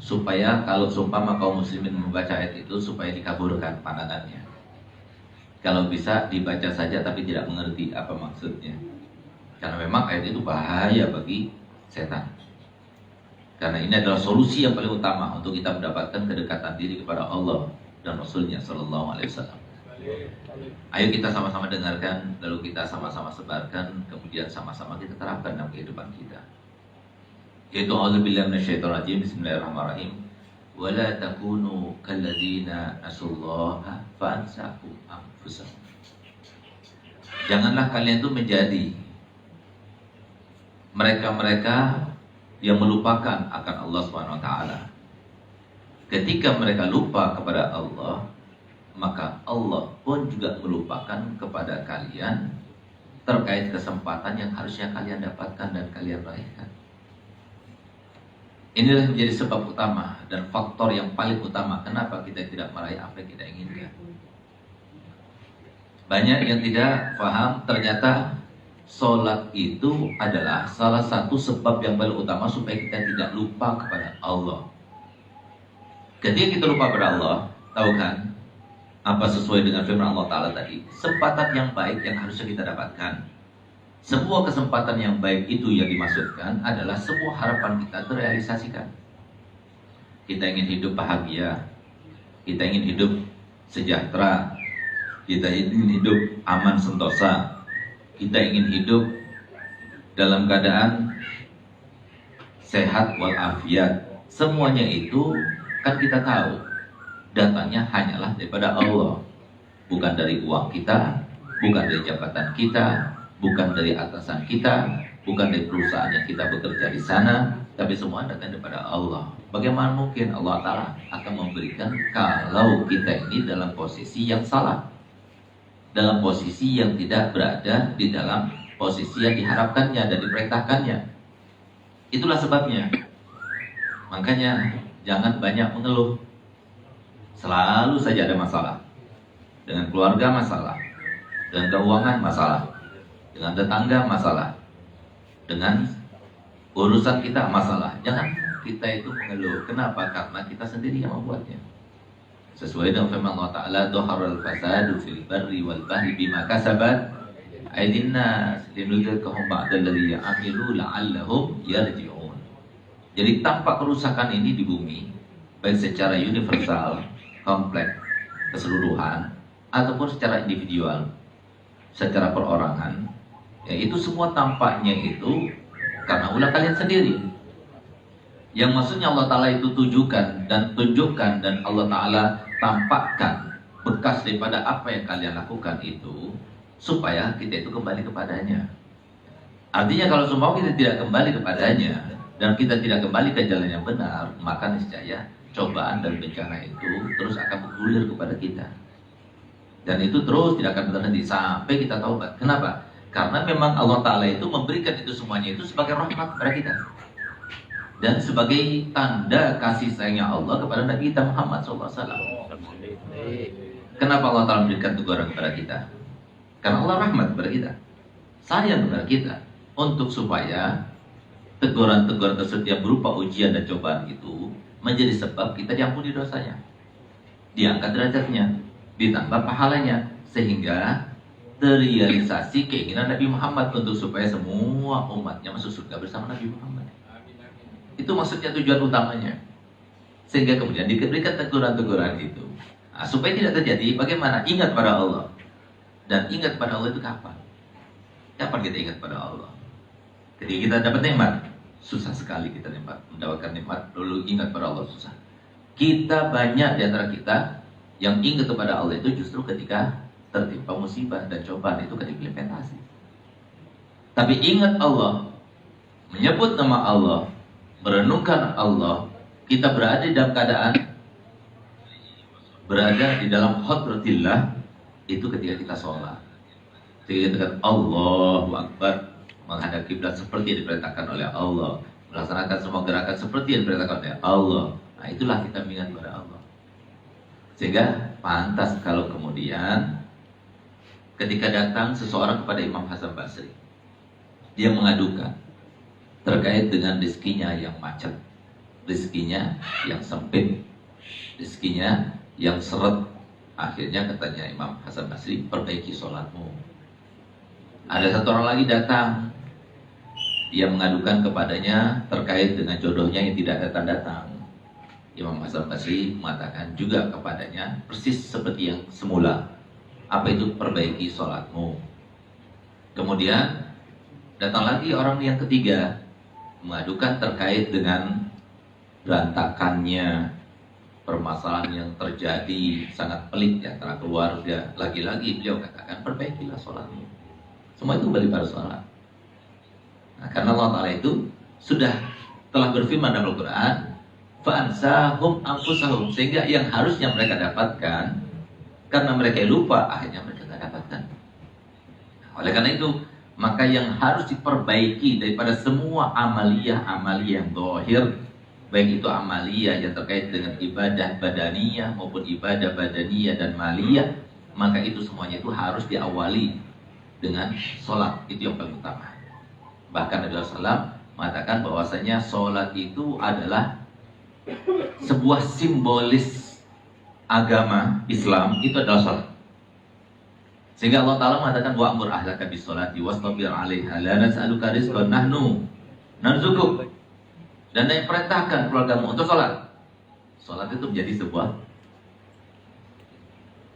supaya kalau seumpama kaum muslimin membaca ayat itu supaya dikabulkan pandangannya. Kalau bisa dibaca saja tapi tidak mengerti apa maksudnya. Karena memang ayat itu bahaya bagi setan. Karena ini adalah solusi yang paling utama untuk kita mendapatkan kedekatan diri kepada Allah dan Rasulnya Sallallahu Alaihi Wasallam. Ayo kita sama-sama dengarkan, lalu kita sama-sama sebarkan, kemudian sama-sama kita terapkan dalam kehidupan kita. Yaitu A'udzubillahi minasyaitonirrajim. Bismillahirrahmanirrahim. Wala takunu kalladzina nasullaha fa'ansahum anfusahum. Janganlah kalian itu menjadi mereka-mereka yang melupakan akan Allah Subhanahu wa taala. Ketika mereka lupa kepada Allah, maka Allah pun juga melupakan kepada kalian terkait kesempatan yang harusnya kalian dapatkan dan kalian raihkan. Inilah menjadi sebab utama dan faktor yang paling utama kenapa kita tidak meraih apa yang kita inginkan. Banyak yang tidak paham ternyata sholat itu adalah salah satu sebab yang paling utama supaya kita tidak lupa kepada Allah. Ketika kita lupa kepada Allah, tahu kan apa sesuai dengan firman Allah Ta'ala tadi, kesempatan yang baik yang harusnya kita dapatkan. Sebuah kesempatan yang baik itu yang dimaksudkan adalah semua harapan kita terrealisasikan. Kita ingin hidup bahagia, kita ingin hidup sejahtera, kita ingin hidup aman sentosa, kita ingin hidup dalam keadaan sehat walafiat. Semuanya itu kan kita tahu datangnya hanyalah daripada Allah, bukan dari uang kita, bukan dari jabatan kita, bukan dari atasan kita, bukan dari perusahaan yang kita bekerja di sana, tapi semua datang daripada Allah. Bagaimana mungkin Allah Ta'ala akan memberikan kalau kita ini dalam posisi yang salah, dalam posisi yang tidak berada di dalam posisi yang diharapkannya dan diperintahkannya. Itulah sebabnya. Makanya jangan banyak mengeluh. Selalu saja ada masalah. Dengan keluarga masalah, dengan keuangan masalah, dengan tetangga masalah, dengan urusan kita masalah. Jangan kita itu mengeluh. Kenapa? Karena kita sendiri yang membuatnya. Sesuai dengan firman Allah Ta'ala, "Dhaharal fasadu fil barri wal bahri bima kasabat aydin nas linudzikahum ba'dal ladzi amilu la'allahum yarji'un." Jadi tampak kerusakan ini di bumi baik secara universal, kompleks, keseluruhan ataupun secara individual, secara perorangan, ya itu semua tampaknya itu karena ulah kalian sendiri. Yang maksudnya Allah Ta'ala itu tujukan dan tunjukkan dan Allah Ta'ala tampakkan bekas daripada apa yang kalian lakukan itu supaya kita itu kembali kepadanya. Artinya kalau semua kita tidak kembali kepadanya dan kita tidak kembali ke jalan yang benar, maka niscaya cobaan dan bencana itu terus akan bergulir kepada kita. Dan itu terus tidak akan berhenti sampai kita taubat. Kenapa? Karena memang Allah Ta'ala itu memberikan itu semuanya itu sebagai rahmat kepada kita dan sebagai tanda kasih sayangnya Allah kepada Nabi kita Muhammad SAW. Kenapa Allah Ta'ala memberikan teguran kepada kita? Karena Allah rahmat kepada kita, sayang kepada kita, untuk supaya teguran-teguran tersebut yang berupa ujian dan cobaan itu menjadi sebab kita diampuni dosanya, diangkat derajatnya, ditambah pahalanya, sehingga terrealisasi keinginan Nabi Muhammad untuk supaya semua umatnya masuk surga bersama Nabi Muhammad. Itu maksudnya, tujuan utamanya. Sehingga kemudian diberikan teguran-teguran itu. Nah, supaya tidak terjadi, bagaimana? Ingat pada Allah. Dan ingat pada Allah itu kapan? Kapan kita ingat pada Allah? Ketika kita dapat nikmat, susah sekali kita mendapatkan nikmat lalu ingat pada Allah, susah. Kita banyak di antara kita yang ingat kepada Allah itu justru ketika tertimpa musibah dan cobaan itu ketika implementasi. Tapi ingat Allah, menyebut nama Allah, merenungkan Allah, kita berada di dalam keadaan berada di dalam hadratillah itu ketika kita sholat. Ketika kita katakan Allahu Akbar, menghadap kiblat seperti yang diperintahkan oleh Allah, melaksanakan semua gerakan seperti yang diperintahkan oleh Allah. Nah, itulah kita mengingat kepada Allah. Sehingga pantas kalau kemudian ketika datang seseorang kepada Imam Hasan Basri, dia mengadukan terkait dengan rezekinya yang macet, rezekinya yang sempit, rezekinya yang seret. Akhirnya katanya Imam Hasan Basri, perbaiki sholatmu. Ada satu orang lagi datang, dia mengadukan kepadanya terkait dengan jodohnya yang tidak datang-datang. Imam Hasan Basri mengatakan juga kepadanya persis seperti yang semula, apa itu perbaiki sholatmu. Kemudian datang lagi orang yang ketiga, mengadukan terkait dengan berantakannya permasalahan yang terjadi sangat pelik di antara keluarga. Lagi-lagi beliau katakan perbaikilah sholatmu. Semua itu kembali pada sholat. Nah, karena Allah Ta'ala itu sudah telah berfirman dalam Al-Quran, fa'ansahum anfusahum, sehingga yang harusnya mereka dapatkan karena mereka lupa, akhirnya mereka tidak dapatkan. Oleh karena itu, maka yang harus diperbaiki daripada semua amaliyah-amaliyah yang zahir, baik itu amaliyah yang terkait dengan ibadah badaniyah maupun ibadah badaniyah dan maliyah, maka itu semuanya itu harus diawali dengan sholat. Itu yang paling utama. Bahkan Nabi SAW mengatakan bahwasanya sholat itu adalah sebuah simbolis agama Islam, itu adalah sholat. Sehingga Allah Ta'ala mengatakan wa'mur ahlaka bis-sholati wastabir 'alaiha la nas'aluka rizqan nahnu narzuquk. Dan yang perintahkan keluargamu untuk sholat. Sholat itu menjadi sebuah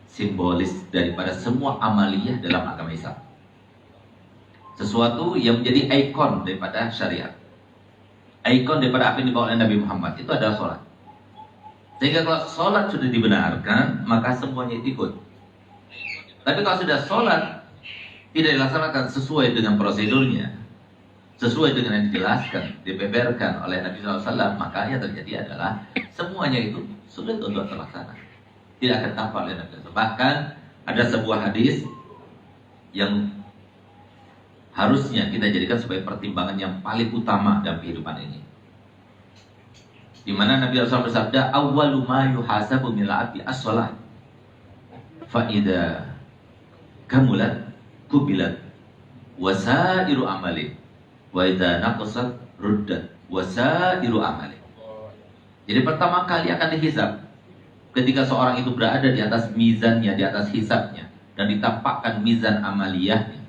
simbolis daripada semua amaliyah dalam agama Islam. Sesuatu yang menjadi ikon daripada syariat, ikon daripada apa yang dibawa oleh Nabi Muhammad, itu adalah sholat. Sehingga kalau sholat sudah dibenarkan, maka semuanya ikut. Tapi kalau sudah sholat tidak dilaksanakan sesuai dengan prosedurnya, sesuai dengan yang dijelaskan, dibeberkan oleh Nabi SAW, maka yang terjadi adalah semuanya itu sulit untuk terlaksana, tidak akan tampak oleh Nabi SAW. Bahkan ada sebuah hadis yang harusnya kita jadikan sebagai pertimbangan yang paling utama dalam kehidupan ini, di mana Nabi SAW bersabda, awwalu ma yuhasabu minal abdi as-shalah fa idza kamulat kubilat wasairu amali wa idza naqasat ruddat wasairu amali. Jadi pertama kali akan dihisab ketika seorang itu berada di atas mizannya, di atas hisabnya, dan ditampakkan mizan amaliyahnya.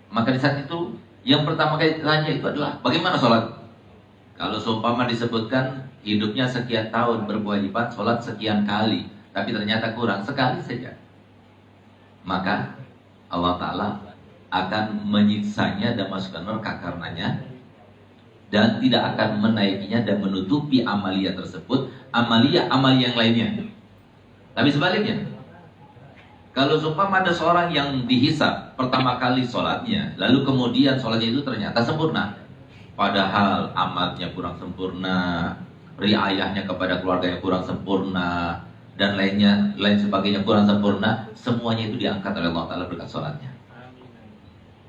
Maka di saat itu yang pertama kali tanya itu adalah bagaimana sholat. Kalau seumpama disebutkan hidupnya sekian tahun berkewajiban sholat sekian kali, tapi ternyata kurang sekali saja, maka Allah Ta'ala akan menyiksanya dan masukkan neraka karenanya, dan tidak akan menaikinya dan menutupi amalia tersebut, amalia yang lainnya. Tapi sebaliknya, kalau seumpama ada seorang yang dihisab pertama kali sholatnya, lalu kemudian sholatnya itu ternyata sempurna, padahal amalnya kurang sempurna, riayahnya kepada keluarganya kurang sempurna, dan lain sebagainya kurang sempurna, semuanya itu diangkat oleh Allah Ta'ala berkat sholatnya.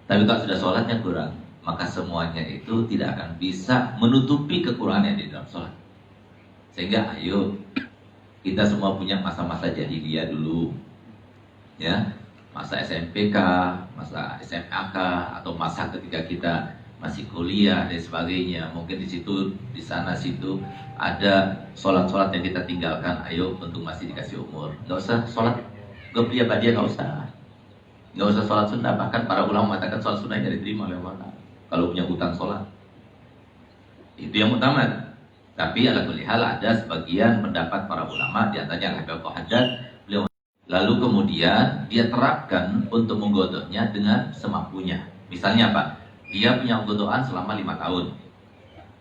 Tapi kalau sudah sholatnya kurang, maka semuanya itu tidak akan bisa menutupi kekurangan yang di dalam sholat. Sehingga ayo, kita semua punya masa-masa jahiliyah dulu, ya, masa SMPK, masa SMAK, atau masa ketika kita masih kuliah dan sebagainya. Mungkin di situ, di sana situ ada sholat-sholat yang kita tinggalkan. Ayo, untuk masih dikasih umur, nggak usah sholat qobliyah ba'diyah, nggak usah sholat sunnah. Bahkan para ulama mengatakan sholat sunnah tidak diterima oleh Allah kalau punya hutang sholat. Itu yang utama. Tapi ala kulli hal ada sebagian pendapat para ulama, di antaranya Habib Haddad, beliau lalu kemudian dia terapkan untuk menggodoknya dengan semampunya. Misalnya apa? Dia punya godokan selama 5 tahun.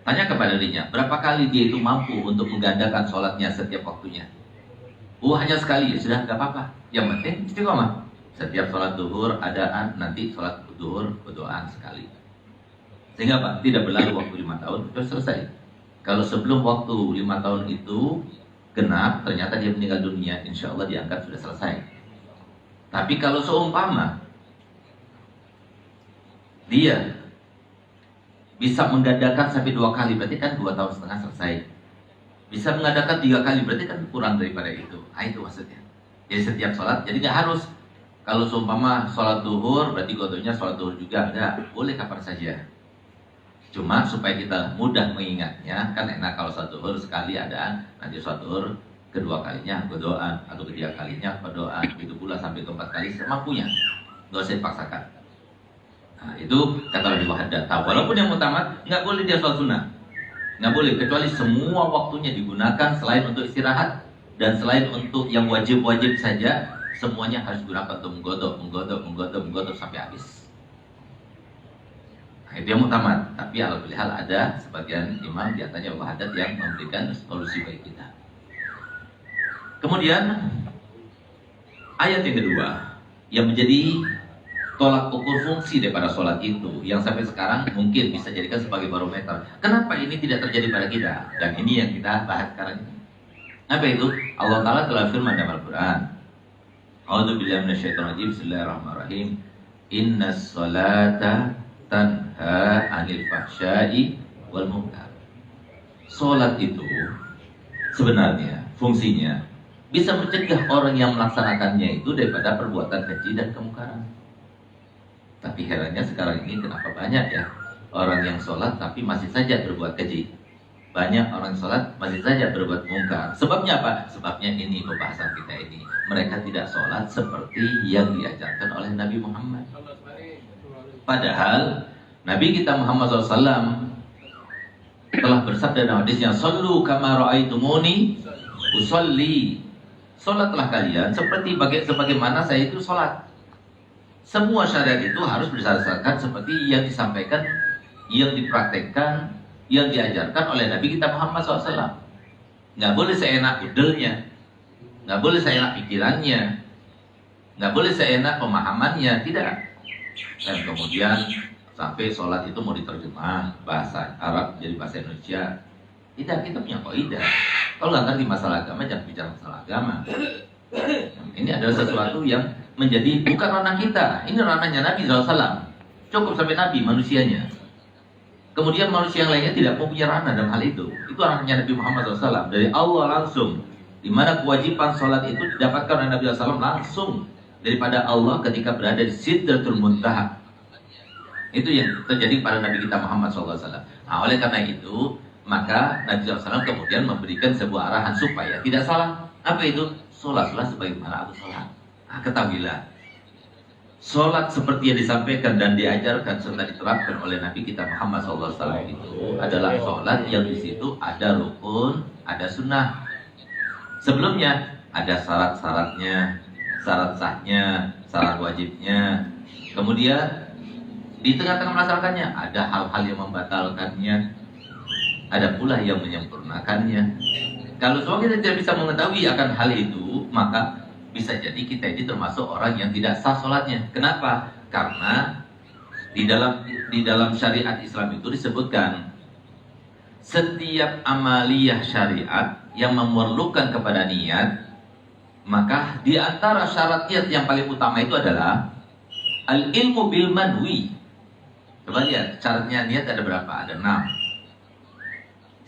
Tanya kepada dirinya, berapa kali dia itu mampu untuk menggandakan sholatnya setiap waktunya? Hanya sekali, ya sudah, nggak apa-apa. Yang penting istiqomah. Setiap sholat duhur adaan, nanti sholat duhur godokan sekali. Sehingga apa? Tidak berlalu waktu 5 tahun, sudah selesai. Kalau sebelum waktu 5 tahun itu genap, ternyata dia meninggal dunia, insya Allah diangkat sudah selesai. Tapi kalau seumpama dia bisa menggandakan sampai 2 kali, berarti kan 2 tahun setengah selesai. Bisa mengadakan 3 kali, berarti kan kurang daripada itu. Itu maksudnya. Jadi setiap sholat, jadi nggak harus. Kalau seumpama sholat duhur, berarti godonya sholat duhur juga. Enggak, boleh kapan saja. Cuma supaya kita mudah mengingatnya, kan enak kalau sholat duhur sekali adaan, nanti sholat duhur kedua kalinya godoan, atau ketiga kalinya godoan, begitu pula sampai keempat kali semampunya. Nggak usah dipaksakan. Nah, itu kata Nabi Haddad. Walaupun yang utama nggak boleh dia sholat sunnah, nggak boleh, kecuali semua waktunya digunakan selain untuk istirahat dan selain untuk yang wajib-wajib saja, semuanya harus digunakan untuk menggodok sampai habis. Nah, itu yang utama. Tapi alhamdulillah ada sebagian imam di antaranya Abu Haddad yang memberikan solusi bagi kita. Kemudian ayat yang kedua yang menjadi tolak ukur fungsi daripada sholat itu, yang sampai sekarang mungkin bisa jadikan sebagai barometer. Kenapa ini tidak terjadi pada kita? Dan ini yang kita bahas sekarang ini. Apa itu? Allah Ta'ala telah firman dalam Al-Quran. A'udzubillahi minasyaitonirrajim. Bismillahirrahmanirrahim. Innas sholata tanha 'anil fahsya'i wal munkar. Sholat itu sebenarnya fungsinya bisa mencegah orang yang melaksanakannya itu daripada perbuatan keji dan kemungkaran. Tapi herannya sekarang ini kenapa banyak ya orang yang sholat tapi masih saja berbuat keji. Banyak orang sholat masih saja berbuat mungkar. Sebabnya apa? Sebabnya ini pembahasan kita ini. Mereka tidak sholat seperti yang diajarkan oleh Nabi Muhammad. Padahal Nabi kita Muhammad SAW telah bersabda dalam hadisnya, "Shallu kama ra'aitumuni usolli." Sholatlah kalian sebagaimana saya itu sholat. Semua syariat itu harus berdasarkan seperti yang disampaikan, yang dipraktekkan, yang diajarkan oleh Nabi kita Muhammad SAW. Nggak boleh seenak udelnya, nggak boleh seenak pikirannya, nggak boleh seenak pemahamannya, tidak. Dan kemudian sampai sholat itu mau diterjemah bahasa Arab jadi bahasa Indonesia. Tidak, kita punya kaidah. Kalau nggak ngerti masalah agama, jangan bicara masalah agama. Ini adalah sesuatu yang menjadi bukan ranah kita. Ini ranahnya Nabi SAW. Cukup sampai Nabi manusianya. Kemudian manusia yang lainnya tidak mempunyai ranah dalam hal itu. Itu ranahnya Nabi Muhammad SAW. Dari Allah langsung. Di mana kewajiban sholat itu didapatkan oleh Nabi SAW langsung daripada Allah ketika berada di Sidratul Muntaha. Itu yang terjadi pada Nabi kita Muhammad SAW. Nah, oleh karena itu, maka Nabi SAW kemudian memberikan sebuah arahan supaya tidak salah. Apa itu? Sholatlah sebagaimana aku sholat. Nah, ketahuilah, sholat seperti yang disampaikan dan diajarkan serta diterapkan oleh Nabi kita Muhammad SAW itu adalah sholat yang di situ ada rukun, ada sunnah. Sebelumnya ada syarat-syaratnya, syarat sahnya, syarat wajibnya. Kemudian di tengah-tengah melaksanakannya ada hal-hal yang membatalkannya, ada pula yang menyempurnakannya. Kalau semua kita tidak bisa mengetahui akan hal itu, maka bisa jadi kita ini termasuk orang yang tidak sah sholatnya. Kenapa? Karena di dalam syariat Islam itu disebutkan setiap amaliyah syariat yang memerlukan kepada niat, maka di antara syarat niat yang paling utama itu adalah al-ilmu bil manwi. Coba lihat, syaratnya niat ada berapa? Ada 6.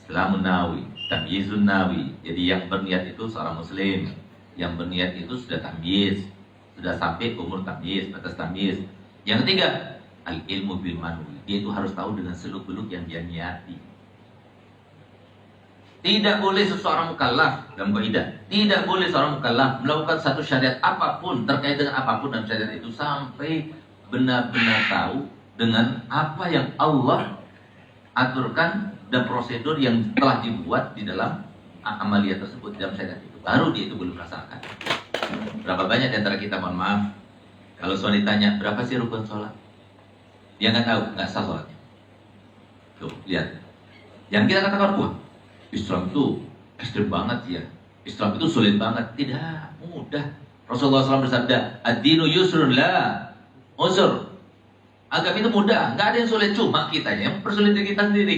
Islamun nawi, tamyizun nawi. Jadi yang berniat itu seorang muslim. Yang berniat itu sudah tamyiz, sudah sampai umur tamyiz, batas tamyiz. Yang ketiga, al-ilmu bil manwi. Dia itu harus tahu dengan seluk-beluk yang dia niati. Tidak boleh seseorang mukallaf dalam kaidah. Tidak boleh seorang mukallaf melakukan satu syariat apapun terkait dengan apapun dalam syariat itu sampai benar-benar tahu dengan apa yang Allah aturkan dan prosedur yang telah dibuat di dalam amaliyah tersebut dalam syariat itu. Baru dia itu boleh melaksanakan. Berapa banyak di antara kita, mohon maaf, kalau soal ditanya berapa sih rukun sholat, dia nggak tahu, nggak sah sholatnya. Tuh, lihat. Yang kita katakan, wah, Islam itu ekstrim banget ya. Islam itu sulit banget. Tidak, mudah. Rasulullah SAW bersabda, ad-dinu yusrun la usur. Agama itu mudah, nggak ada yang sulit. Cuma kitanya yang mempersulit diri kita sendiri.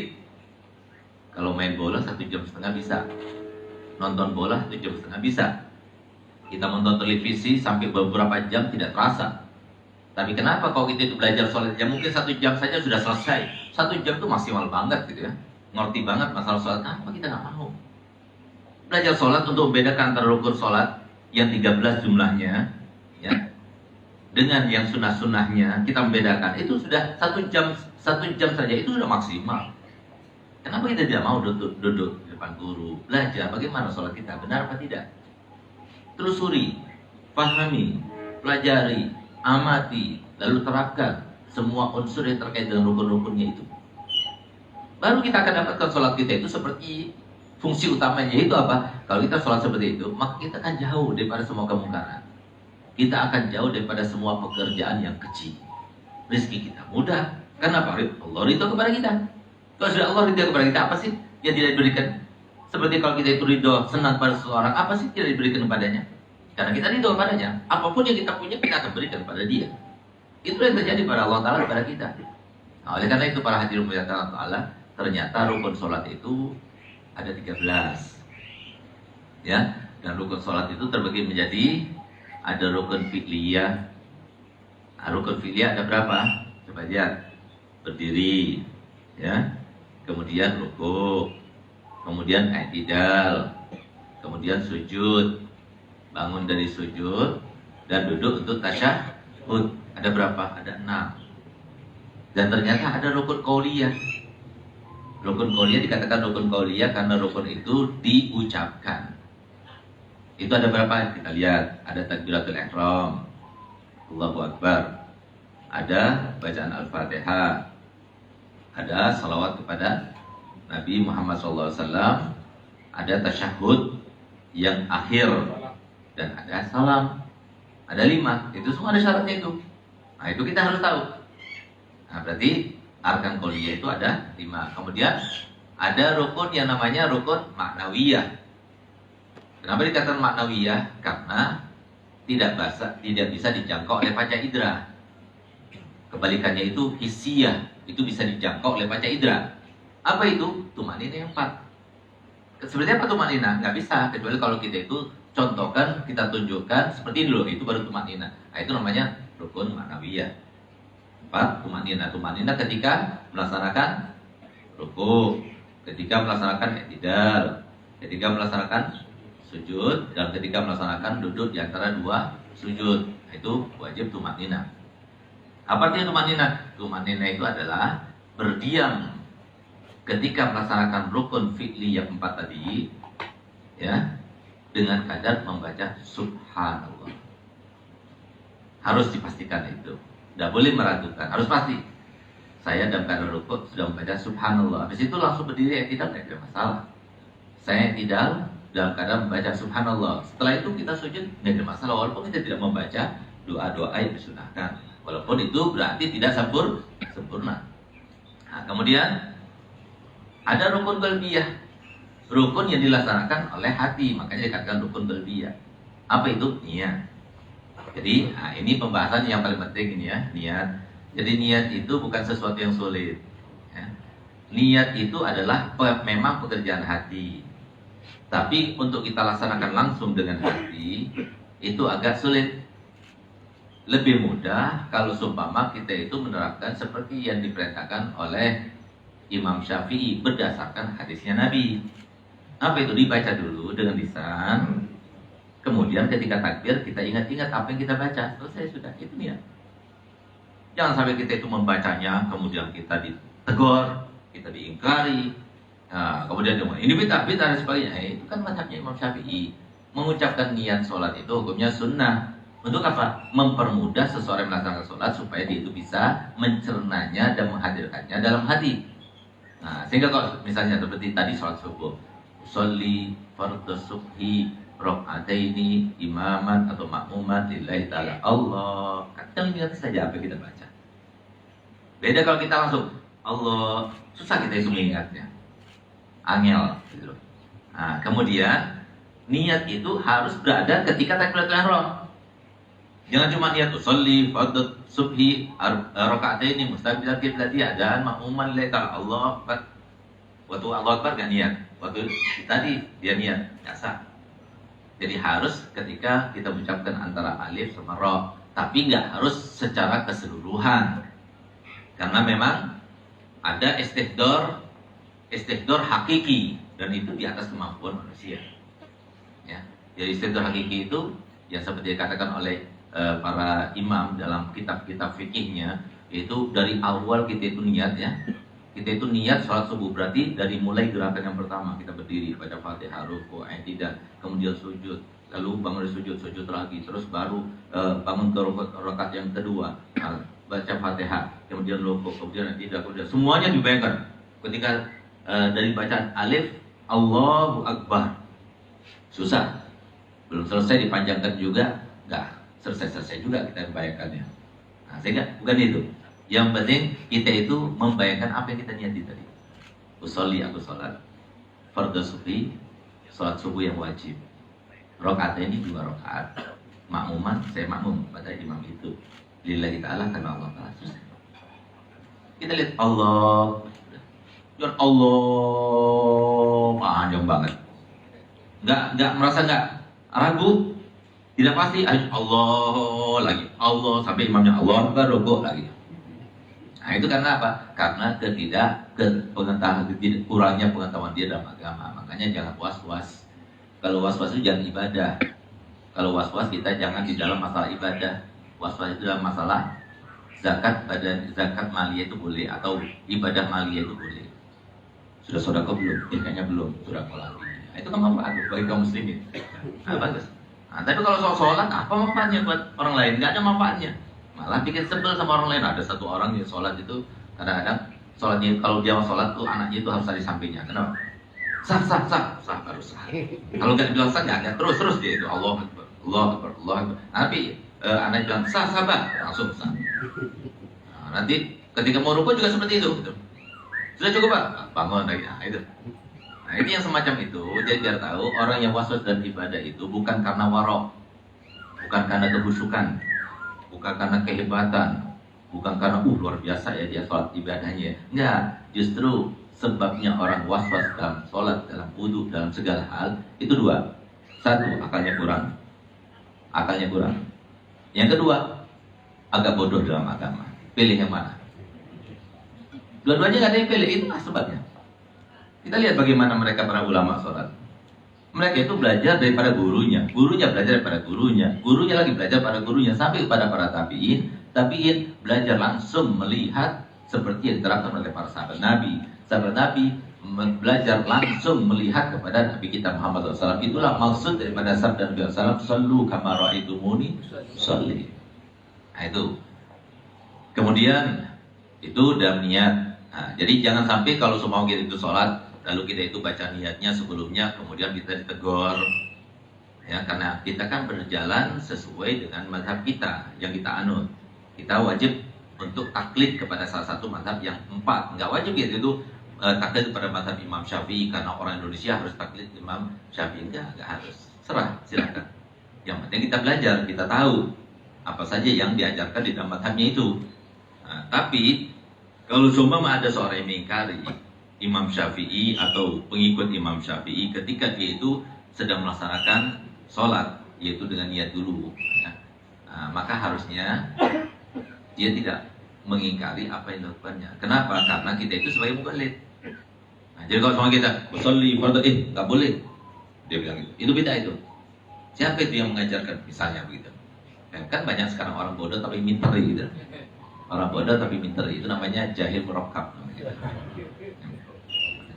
Kalau main bola 1,5 jam bisa. Nonton bola 1,5 jam bisa. Kita menonton televisi sampai beberapa jam tidak terasa. Tapi kenapa kalau kita itu belajar sholat, ya mungkin 1 jam saja sudah selesai. 1 jam itu maksimal banget gitu ya. Ngerti banget masalah sholat. Kenapa kita nggak mau belajar sholat untuk membedakan antara rukun sholat yang 13 jumlahnya ya, dengan yang sunnah-sunnahnya, kita membedakan. Itu sudah 1 jam saja itu sudah maksimal. Kenapa kita tidak mau duduk di depan guru, belajar bagaimana sholat kita, benar apa tidak? Telusuri, pahami, pelajari, amati, lalu terapkan semua unsur yang terkait dengan rukun-rukunnya itu. Baru kita akan dapatkan sholat kita itu seperti fungsi utamanya. Itu apa? Kalau kita sholat seperti itu, maka kita akan jauh daripada semua kemungkaran. Kita akan jauh daripada semua pekerjaan yang kecil. Rezeki kita mudah. Kenapa? Allah ridho kepada kita. Kalau sudah Allah ridho kepada kita, apa sih yang tidak diberikan? Seperti kalau kita itu ridho, senang pada seseorang, apa sih yang tidak diberikan kepadanya? Karena kita ridho kepadanya. Apapun yang kita punya, kita akan berikan kepada dia. Itu yang terjadi pada Allah Ta'ala kepada kita. Nah, oleh karena itu para hadirin mulia Allah Ta'ala, ternyata rukun sholat itu ada 13 ya, dan rukun sholat itu terbagi menjadi ada rukun fi'liyah. Nah, rukun fi'liyah ada berapa? Coba lihat. Berdiri ya, kemudian ruku, kemudian i'tidal, kemudian sujud, bangun dari sujud, dan duduk untuk tasyahud. Ada berapa? Ada 6. Dan ternyata ada rukun qauliyah. Rukun qauliyah dikatakan rukun qauliyah karena rukun itu diucapkan. Itu ada berapa? Kita lihat. Ada takbiratul ihram, Allahu Akbar. Ada bacaan Al-Fatihah. Ada salawat kepada Nabi Muhammad SAW. Ada tasyahud yang akhir. Dan ada salam. Ada 5. Itu semua ada syaratnya itu. Nah, itu kita harus tahu. Nah, berarti arkan qauliyah itu ada 5. Kemudian ada rukun yang namanya rukun maknawiyah. Kenapa dikatakan maknawiyah? Karena tidak bisa dijangkau oleh panca indera. Kebalikannya itu hissiyah, itu bisa dijangkau oleh panca indera. Apa itu? Tumanina yang 4. Sebenarnya apa tumanina? Nggak bisa, kecuali kalau kita itu contohkan, kita tunjukkan seperti ini loh, itu baru tumanina. Nah, itu namanya rukun maknawiyah. 4. Tumanina. Tumanina ketika melaksanakan ruku, ketika melaksanakan i'tidal, ketika melaksanakan sujud, dan ketika melaksanakan duduk di antara 2 sujud. Itu wajib tumanina. Apa artinya tumanina? Tumanina itu adalah berdiam ketika melaksanakan rukun fi'li yang 4 tadi ya, dengan kadar membaca subhanallah. Harus dipastikan itu. Tidak boleh meragukan, harus pasti. Saya dalam keadaan rukuk sudah membaca subhanallah. Habis itu langsung berdiri, tidak ada masalah. Saya tidak dalam keadaan membaca subhanallah. Setelah itu kita sujud, nggak ada masalah walaupun kita tidak membaca doa-doa yang disunahkan. Walaupun itu berarti tidak sempurna. Nah, kemudian ada rukun qalbiyah. Rukun yang dilaksanakan oleh hati, makanya dikatakan rukun qalbiyah. Apa itu? Niat. Jadi, ini pembahasan yang paling penting ini ya, niat. Jadi niat itu bukan sesuatu yang sulit. Ya. Niat itu adalah memang pekerjaan hati. Tapi untuk kita laksanakan langsung dengan hati itu agak sulit. Lebih mudah kalau seumpama kita itu menerapkan seperti yang diperintahkan oleh Imam Syafi'i berdasarkan hadisnya Nabi. Apa itu? Dibaca dulu dengan lisan. Kemudian ketika takbir kita ingat-ingat apa yang kita baca. Selesai sudah, itu niat. Jangan sampai kita itu membacanya kemudian kita ditegur, kita diingkari. Nah, kemudian ini bid'ah dan sebagainya. Itu kan mazhabnya Imam Syafi'i. Mengucapkan niat sholat itu hukumnya sunnah. Untuk apa? Mempermudah seseorang melaksanakan sholat supaya dia itu bisa mencernanya dan menghadirkannya dalam hati. Nah, sehingga kalau misalnya seperti tadi sholat subuh, sholli fardhu subhi rakaataini imaman atau makmuman lillahi ta'ala Allah. Kita ingat saja apa yang kita baca. Beda kalau kita langsung Allah, susah kita itu mengingatnya. Angel gitu. Nah, kemudian niat itu harus berada ketika takbiratul ihram. Jangan cuma niat usolli fardhu subhi rakaataini mustaqbilal qiblat dan makmuman lillahi ta'ala Allah. Waktu Allah Akbar gak niat. Waktu tadi dia niat, gak sah. Jadi harus ketika kita mengucapkan antara alif sama ra, tapi nggak harus secara keseluruhan. Karena memang ada istihdor hakiki dan itu di atas kemampuan manusia. Ya. Jadi istihdor hakiki itu yang seperti dikatakan oleh para imam dalam kitab-kitab fikihnya, itu dari awal kita itu niat ya. Kita itu niat sholat subuh berarti dari mulai gerakan yang pertama kita berdiri baca Fatihah, ruku, i'tidal, kemudian sujud, lalu bangun dari sujud lagi, terus baru bangun ke rakaat yang kedua, baca Fatihah, kemudian ruku, kemudian i'tidal, kemudian semuanya dibayangkan. Ketika dari bacaan alif Allahu Akbar susah, belum selesai dipanjangkan juga, nggak selesai juga kita membayangkannya. Nah, sehingga bukan itu. Yang penting kita itu membayangkan apa yang kita niati tadi. Usolli, aku sholat fardhu subhi, sholat subuh yang wajib. Rakaat ini 2 rakaat. Makmuman, saya makmum pada imam itu. Lillahi ta'ala, karena Allah Ta'ala. Kita lihat Allah, dan Allah panjang banget. Nggak merasa nggak ragu, tidak pasti. Allah lagi, Allah sampai imamnya Allah baru rukuk lagi. Nah itu karena apa? Karena kurangnya pengetahuan dia dalam agama. Makanya jangan was-was. Kalau was-was itu jangan ibadah. Kalau was-was kita jangan di dalam masalah ibadah. Was-was itu dalam masalah zakat maliyah itu boleh, atau ibadah maliyah itu boleh. Sudah sedekah belum? Kayaknya belum. Sudah lagi. Nah, itu kan manfaat bagi kaum muslimin. Nah, bagus. Nah, tapi kalau soal sholat, apa manfaatnya buat orang lain? Nggak ada manfaatnya. Malah bikin sebel sama orang lain. Ada satu orang yang sholat itu kadang-kadang sholatnya, kalau dia mau sholat tuh anaknya itu harus ada di sampingnya. Kenapa? Sah baru sah. Kalau nggak dibilang sah nggak ada, terus dia itu Allah Akbar. Tapi anak bilang sah Bang, langsung sah. Nah, nanti ketika mau rukuk juga seperti itu. Gitu. Sudah cukup Pak, bangun lagi. Nah, itu. Nah ini yang semacam itu. Jadi biar tahu orang yang waswas dan ibadah itu bukan karena warok, bukan karena kehusukan, bukan karena kehebatan, bukan karena luar biasa ya dia sholat ibadahnya. Enggak, justru sebabnya orang was-was dalam sholat, dalam wudhu, dalam segala hal itu 2. 1, akalnya kurang. Yang kedua, agak bodoh dalam agama. Pilih yang mana? Dua-duanya nggak ada yang pilih, itulah sebabnya. Kita lihat bagaimana mereka para ulama sholat. Mereka itu belajar daripada gurunya belajar daripada gurunya lagi belajar pada gurunya, sampai kepada para tabi'in belajar langsung melihat seperti yang diterapkan oleh para sahabat Nabi belajar langsung melihat kepada Nabi kita Muhammad SAW. Itulah maksud daripada sabda Nabi SAW, sallu kama ra'aitumuni sholli. Nah itu. Kemudian itu dalam niat. Nah, jadi jangan sampai kalau semua kita itu sholat lalu kita itu baca niatnya sebelumnya, kemudian kita ditegur, ya, karena kita kan berjalan sesuai dengan mazhab kita yang kita anut. Kita wajib untuk taklid kepada salah satu mazhab yang 4. Nggak wajib gitu itu taklid kepada mazhab Imam Syafi'i karena orang Indonesia harus taklid Imam Syafi'i. Nggak harus. Serah, silakan. Yang penting kita belajar, kita tahu apa saja yang diajarkan di dalam mazhabnya itu. Nah, tapi kalau seumpama ada seorang yang mengingkari Imam Syafi'i atau pengikut Imam Syafi'i ketika dia itu sedang melaksanakan sholat, yaitu dengan niat dulu, ya. Nah, maka harusnya dia tidak mengingkari apa yang dilakukannya. Kenapa? Karena kita itu sebagai mukallid. Nah, jadi kalau sama kita usolli fardhu, nggak boleh, dia bilang gitu. Itu beda itu. Siapa itu yang mengajarkan? Misalnya begitu. Kan banyak sekarang orang bodoh tapi minter gitu. Orang bodoh tapi minter itu namanya jahil murakkab.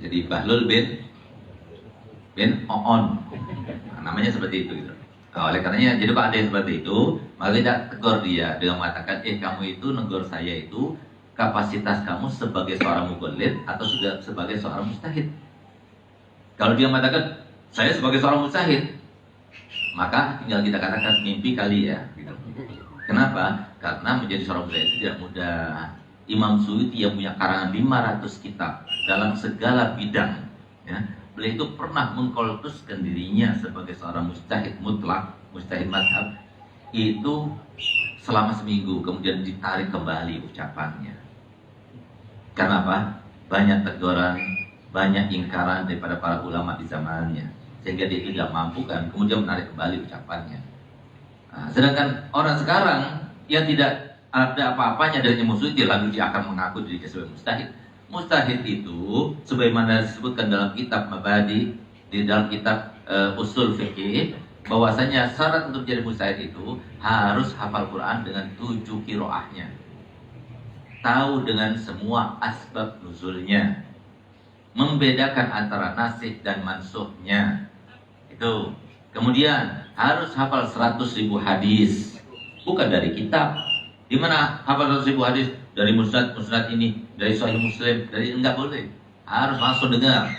Jadi Bahlul bin Oon, nah, namanya seperti itu gitu. Nah, oleh karenanya, jadi kalau ada yang seperti itu, maka kita tegur dia dengan mengatakan, kamu itu negur saya itu kapasitas kamu sebagai seorang mukallid atau sudah sebagai seorang mujtahid. Kalau dia mengatakan saya sebagai seorang mujtahid, maka tinggal kita katakan mimpi kali ya. Gitu. Kenapa? Karena menjadi seorang mujtahid itu tidak mudah. Imam Suyuti yang punya karangan 500 kitab dalam segala bidang, ya, beliau itu pernah mengkultuskan dirinya sebagai seorang mujtahid mutlak, mujtahid mazhab itu selama seminggu, kemudian ditarik kembali ucapannya. Kenapa? Banyak teguran, banyak ingkaran daripada para ulama di zamannya, sehingga dia tidak mampu kan, kemudian menarik kembali ucapannya. Nah, sedangkan orang sekarang yang tidak ada apa-apanya dari Imam Suyuti, lalu dia akan mengaku dirinya sebagai mujtahid. Mujtahid itu sebagaimana disebutkan dalam kitab Mabadi, di dalam kitab usul fikih, bahwasanya syarat untuk jadi mujtahid itu harus hafal Quran dengan 7 qiraahnya, tahu dengan semua asbab nuzulnya, membedakan antara nasikh dan mansukhnya itu, kemudian harus hafal 100.000 hadis, bukan dari kitab. Di mana hafal 100.000 hadis? Dari musnad ini, dari Sahih Muslim, dari enggak boleh. Harus langsung dengar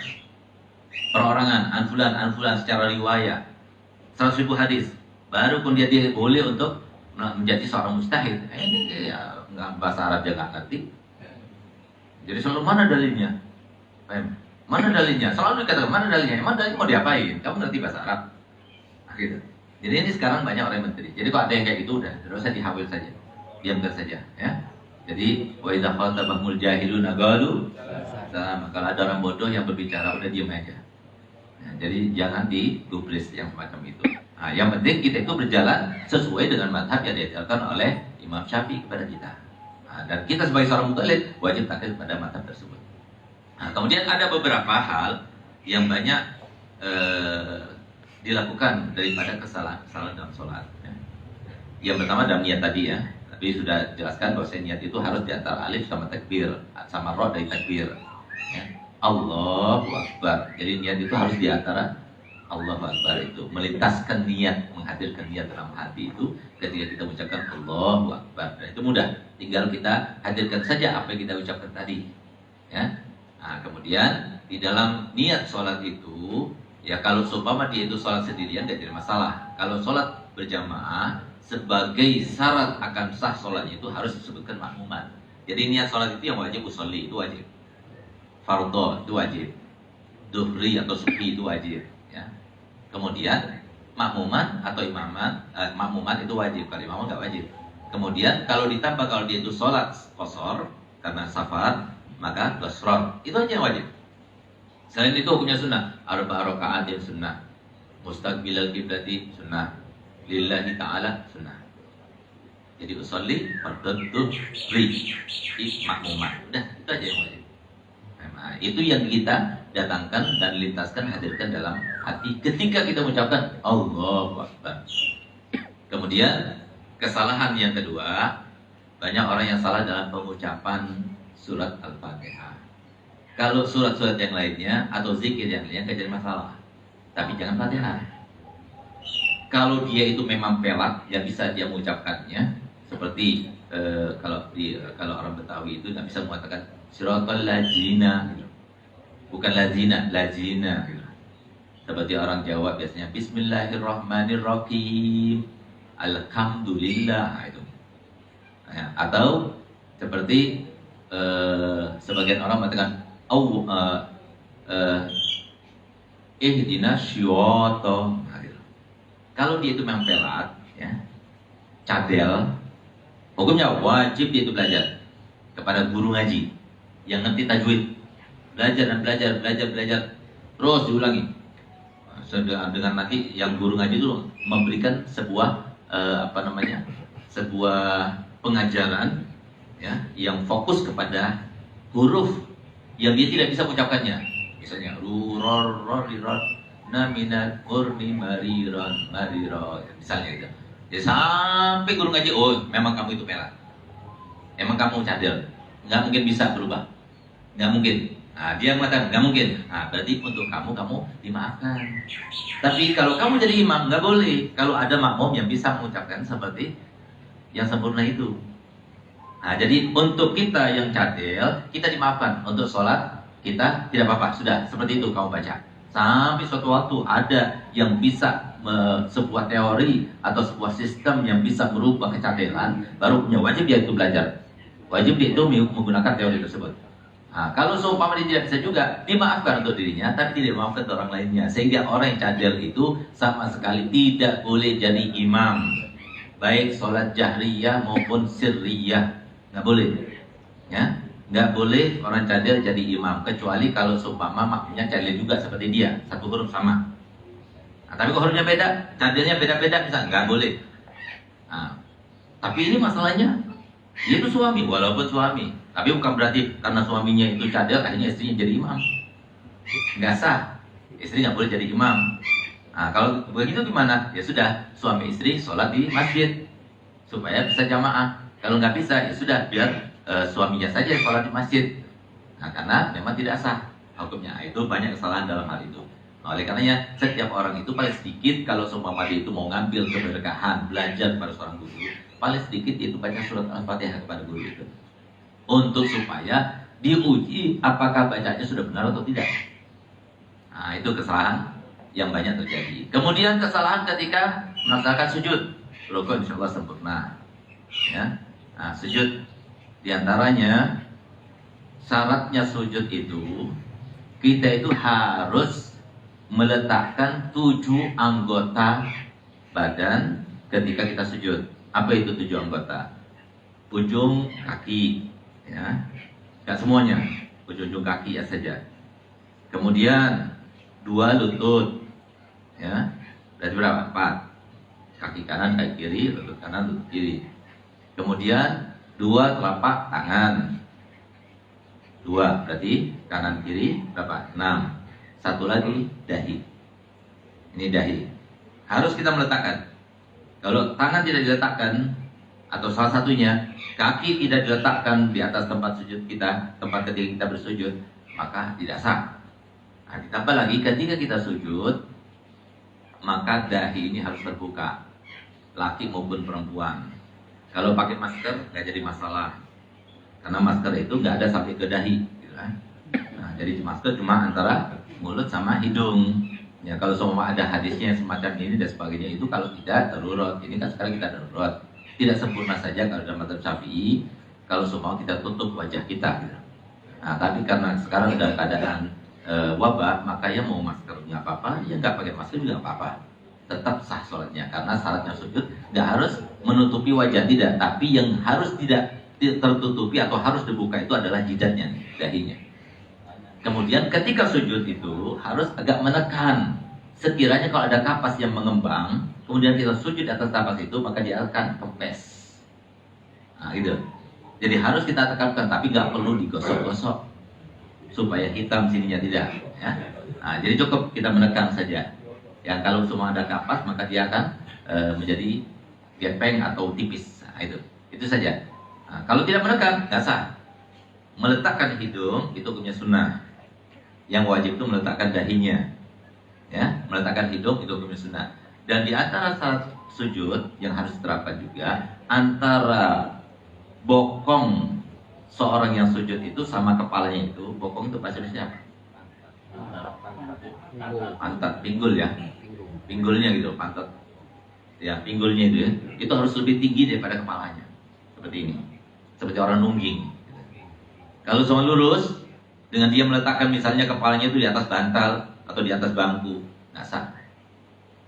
perorangan, anfulan secara riwayat. 100.000 hadis. Baru kemudian dia boleh untuk menjadi seorang mujtahid. Ini ya enggak, bahasa Arab dia enggak ngerti. Jadi selalu mana dalilnya? Mana dalilnya? Selalu dikatakan mana dalilnya? Emang dalilnya mau diapain? Kamu ngerti bahasa Arab? Nah, gitu. Jadi ini sekarang banyak orang yang menteri. Jadi kalau ada yang kayak gitu udah, terus saya dihafal saja. Diamkan saja, ya. Jadi wa idza khatabahumul jahiluna qalu salam. Kalau ada orang bodoh yang berbicara udah diam aja. Nah, jadi jangan digubris yang semacam itu. Nah, yang penting kita itu berjalan sesuai dengan mazhab yang diajarkan oleh Imam Syafi'i kepada kita. Nah, dan kita sebagai seorang mukallid wajib taklid pada mazhab tersebut. Nah, kemudian ada beberapa hal yang banyak dilakukan daripada kesalahan dalam sholat. Ya. Yang pertama dalam niat tadi ya. Tapi sudah jelaskan bahwa niat itu harus di antara alif sama takbir, sama roh dari takbir. Ya. Allahu Akbar. Jadi niat itu harus di antara Allahu Akbar itu. Melintaskan niat, menghadirkan niat dalam hati itu ketika kita mengucapkan Allahu Akbar. Dan itu mudah. Tinggal kita hadirkan saja apa yang kita ucapkan tadi. Ya. Nah, kemudian di dalam niat sholat itu, ya kalau seumpama dia itu sholat sendirian tidak masalah. Kalau sholat berjamaah, sebagai syarat akan sah sholatnya itu harus disebutkan makmuman. Jadi niat sholat itu yang wajib usolli itu wajib, fardhu itu wajib, duhri atau subhi itu wajib. Ya. Kemudian makmuman atau makmuman itu wajib, kalau imam nggak wajib. Kemudian kalau ditambah kalau dia itu sholat qashar karena safar, maka qasrar itu aja yang wajib. Selain itu hukumnya sunnah, arba'a rakaat yang sunnah, mustaqbilal qiblati sunnah, lillahi ta'ala sunnah. Jadi usolli fardhu dhuhri makmuman. Udah, itu aja yang wajib. Nah, itu yang kita datangkan dan lintaskan, hadirkan dalam hati ketika kita mengucapkan Allahu Akbar. Kemudian kesalahan yang kedua, banyak orang yang salah dalam pengucapan surat Al-Fatihah. Kalau surat-surat yang lainnya atau zikir yang lainnya tidak jadi masalah, tapi jangan Fatihah. Kalau dia itu memang pelak, ya bisa dia mengucapkannya seperti kalau orang Betawi itu nggak bisa mengatakan siratal ladzina. bukan lazina, lazina. Gitu. Seperti orang Jawa biasanya Bismillahirrahmanirrahim, Alhamdulillah itu. Ya, atau seperti sebagian orang mengatakan ihdinas syiratal. Kalau dia itu memang pelat, ya, cadel, hukumnya wajib dia itu belajar kepada guru ngaji yang ngerti tajwid. Belajar dan belajar, terus diulangi. Dengan nanti yang guru ngaji itu memberikan sebuah sebuah pengajaran, ya, yang fokus kepada huruf yang dia tidak bisa mengucapkannya. Misalnya naminat murni mariron mariro, misalnya gitu. Jadi sampai guru ngaji, oh memang kamu itu pelat, emang kamu cadel, nggak mungkin bisa berubah, nggak mungkin. Nah, dia mengatakan nggak mungkin. Nah, berarti untuk kamu dimaafkan. Tapi kalau kamu jadi imam nggak boleh. Kalau ada makmum yang bisa mengucapkan seperti yang sempurna itu. Nah, jadi untuk kita yang cadel, kita dimaafkan. Untuk sholat kita tidak apa-apa. Sudah seperti itu kamu baca. Sampai suatu waktu ada yang bisa sebuah teori atau sebuah sistem yang bisa merubah kecadelan, baru punya wajib dia itu belajar. Wajib dia itu menggunakan teori tersebut. Nah, kalau seumpama dia tidak bisa juga, dimaafkan untuk dirinya, tapi tidak dimaafkan untuk orang lainnya. Sehingga orang yang cadel itu sama sekali tidak boleh jadi imam, baik sholat jahriyah maupun sirriyah, nggak boleh. Ya, nggak boleh orang cadel jadi imam, kecuali kalau seumpama makmumnya cadel juga seperti dia, satu huruf sama. Nah, tapi kalau hurufnya beda, cadelnya beda-beda, misalnya nggak boleh. Nah, tapi ini masalahnya, dia itu suami, walaupun suami. Tapi bukan berarti karena suaminya itu cadel, akhirnya istrinya jadi imam. Nggak sah. Istri nggak boleh jadi imam. Nah, kalau begitu gimana? Ya sudah, suami istri sholat di masjid supaya bisa jamaah. Kalau nggak bisa, ya sudah, biar suaminya saja sholat di masjid. Nah, karena memang tidak sah hukumnya. Itu banyak kesalahan dalam hal itu. Nah, oleh karenanya, setiap orang itu paling sedikit, kalau seumpama dia itu mau ngambil keberkahan, belajar pada seorang guru, paling sedikit itu baca surat Al-Fatihah kepada guru itu. Untuk supaya diuji apakah bacanya sudah benar atau tidak. Nah, itu kesalahan yang banyak terjadi. Kemudian kesalahan ketika melaksanakan sujud. Rukun insyaallah sempurna. Ya. Nah, sujud diantaranya syaratnya sujud itu kita itu harus meletakkan 7 anggota badan ketika kita sujud. Apa itu 7 anggota? Ujung kaki, ya, nggak semuanya, ujung kaki ya saja. Kemudian 2 lutut, ya, berarti berapa? 4. Kaki kanan, kaki kiri, lutut kanan, lutut kiri. Kemudian 2 telapak tangan, 2 berarti kanan kiri berapa? 6. 1 lagi dahi. Ini dahi. Harus kita meletakkan. Kalau tangan tidak diletakkan, atau salah satunya kaki tidak diletakkan di atas tempat sujud kita, tempat ketika kita bersujud, maka tidak sah. Nah, ditambah lagi ketika kita sujud, maka dahi ini harus terbuka, laki maupun perempuan. Kalau pakai masker nggak jadi masalah, karena masker itu nggak ada sampai ke dahi, gitu kan? Nah, jadi masker cuma antara mulut sama hidung. Ya, kalau semua ada hadisnya semacam ini dan sebagainya, itu kalau tidak darurat. Ini kan sekarang kita darurat. Tidak sempurna saja kalau dalam mazhab Syafi'i, kalau semua kita tutup wajah kita, gitu. Nah, tapi karena sekarang dalam keadaan wabah, maka ya mau masker nggak apa-apa, ya nggak pakai masker juga nggak apa-apa, tetap sah sholatnya. Karena syaratnya sujud nggak harus menutupi wajah, tidak, tapi yang harus tidak tertutupi atau harus dibuka itu adalah jidatnya, dahinya. Kemudian ketika sujud itu harus agak menekan. Sekiranya kalau ada kapas yang mengembang, kemudian kita sujud atas kapas itu, maka dia akan kempes. Nah, gitu. Jadi harus kita tekankan, tapi nggak perlu digosok-gosok supaya hitam sininya, tidak. Ya. Nah, jadi cukup kita menekan saja. Ya, kalau semua ada kapas, maka dia akan menjadi gepeng atau tipis. Nah, itu saja. Nah, kalau tidak menekan, nggak sah. Meletakkan hidung itu hukumnya sunnah. Yang wajib itu meletakkan dahinya. Ya, meletakkan hidung itu hukumnya sunnah. Dan di antara syarat sujud yang harus diterapkan juga, antara bokong seorang yang sujud itu sama kepalanya itu, bokong itu bahasa Indonesia apa? Pantat, pinggul ya, pinggulnya gitu, pantat ya, pinggulnya itu ya, itu harus lebih tinggi daripada kepalanya, seperti ini, seperti orang nungging. Kalau semua lurus, dengan dia meletakkan misalnya kepalanya itu di atas bantal atau di atas bangku, nggak sah.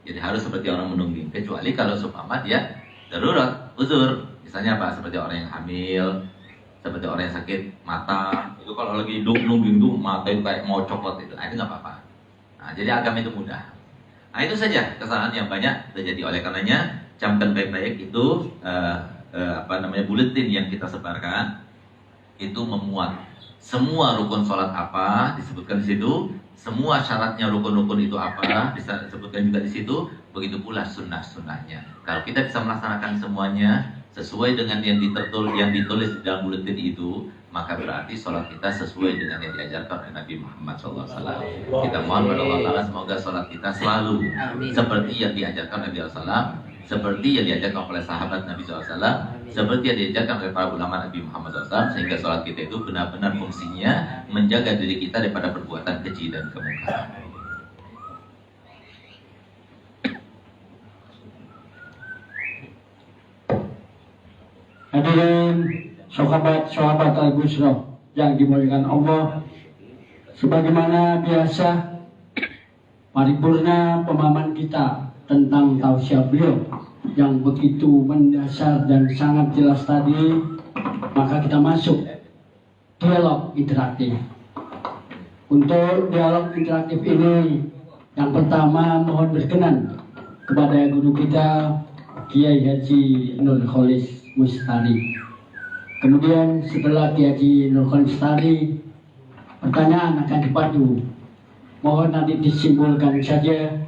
Jadi harus seperti orang menungging, kecuali kalau seumpama dia darurat, uzur, misalnya apa, seperti orang yang hamil, seperti orang yang sakit mata, itu kalau lagi nungging tuh mata itu kayak mau copot itu, nah, itu nggak apa-apa. Nah, jadi agama itu mudah. Nah, itu saja kesalahan yang banyak terjadi. Oleh karenanya camkan baik-baik itu buletin yang kita sebarkan itu memuat semua rukun sholat apa disebutkan di situ, semua syaratnya rukun-rukun itu apa disebutkan juga di situ. Begitu pula sunnah-sunnahnya. Kalau kita bisa melaksanakan semuanya sesuai dengan yang ditulis di dalam buletin itu, maka berarti sholat kita sesuai dengan yang diajarkan oleh Nabi Muhammad SAW. Kita mohon kepada Allah Ta'ala semoga sholat kita selalu seperti yang diajarkan Nabi SAW, seperti yang diajarkan oleh sahabat Nabi SAW, seperti yang diajarkan oleh para ulama Nabi Muhammad SAW, sehingga sholat kita itu benar-benar fungsinya menjaga diri kita daripada perbuatan keji dan kemungkaran. Hadirin sahabat-sahabat Al-Busra yang dimuliakan Allah, sebagaimana biasa paripurna pemahaman kita tentang tausiah beliau yang begitu mendasar dan sangat jelas tadi, maka kita masuk dialog interaktif. Untuk dialog interaktif ini, yang pertama mohon berkenan kepada guru kita Kiai Haji Nur Kholis Mustari. Kemudian setelah Kiai Haji Nur Kholis Mustari, pertanyaan akan dipadu. Mohon nanti disimpulkan saja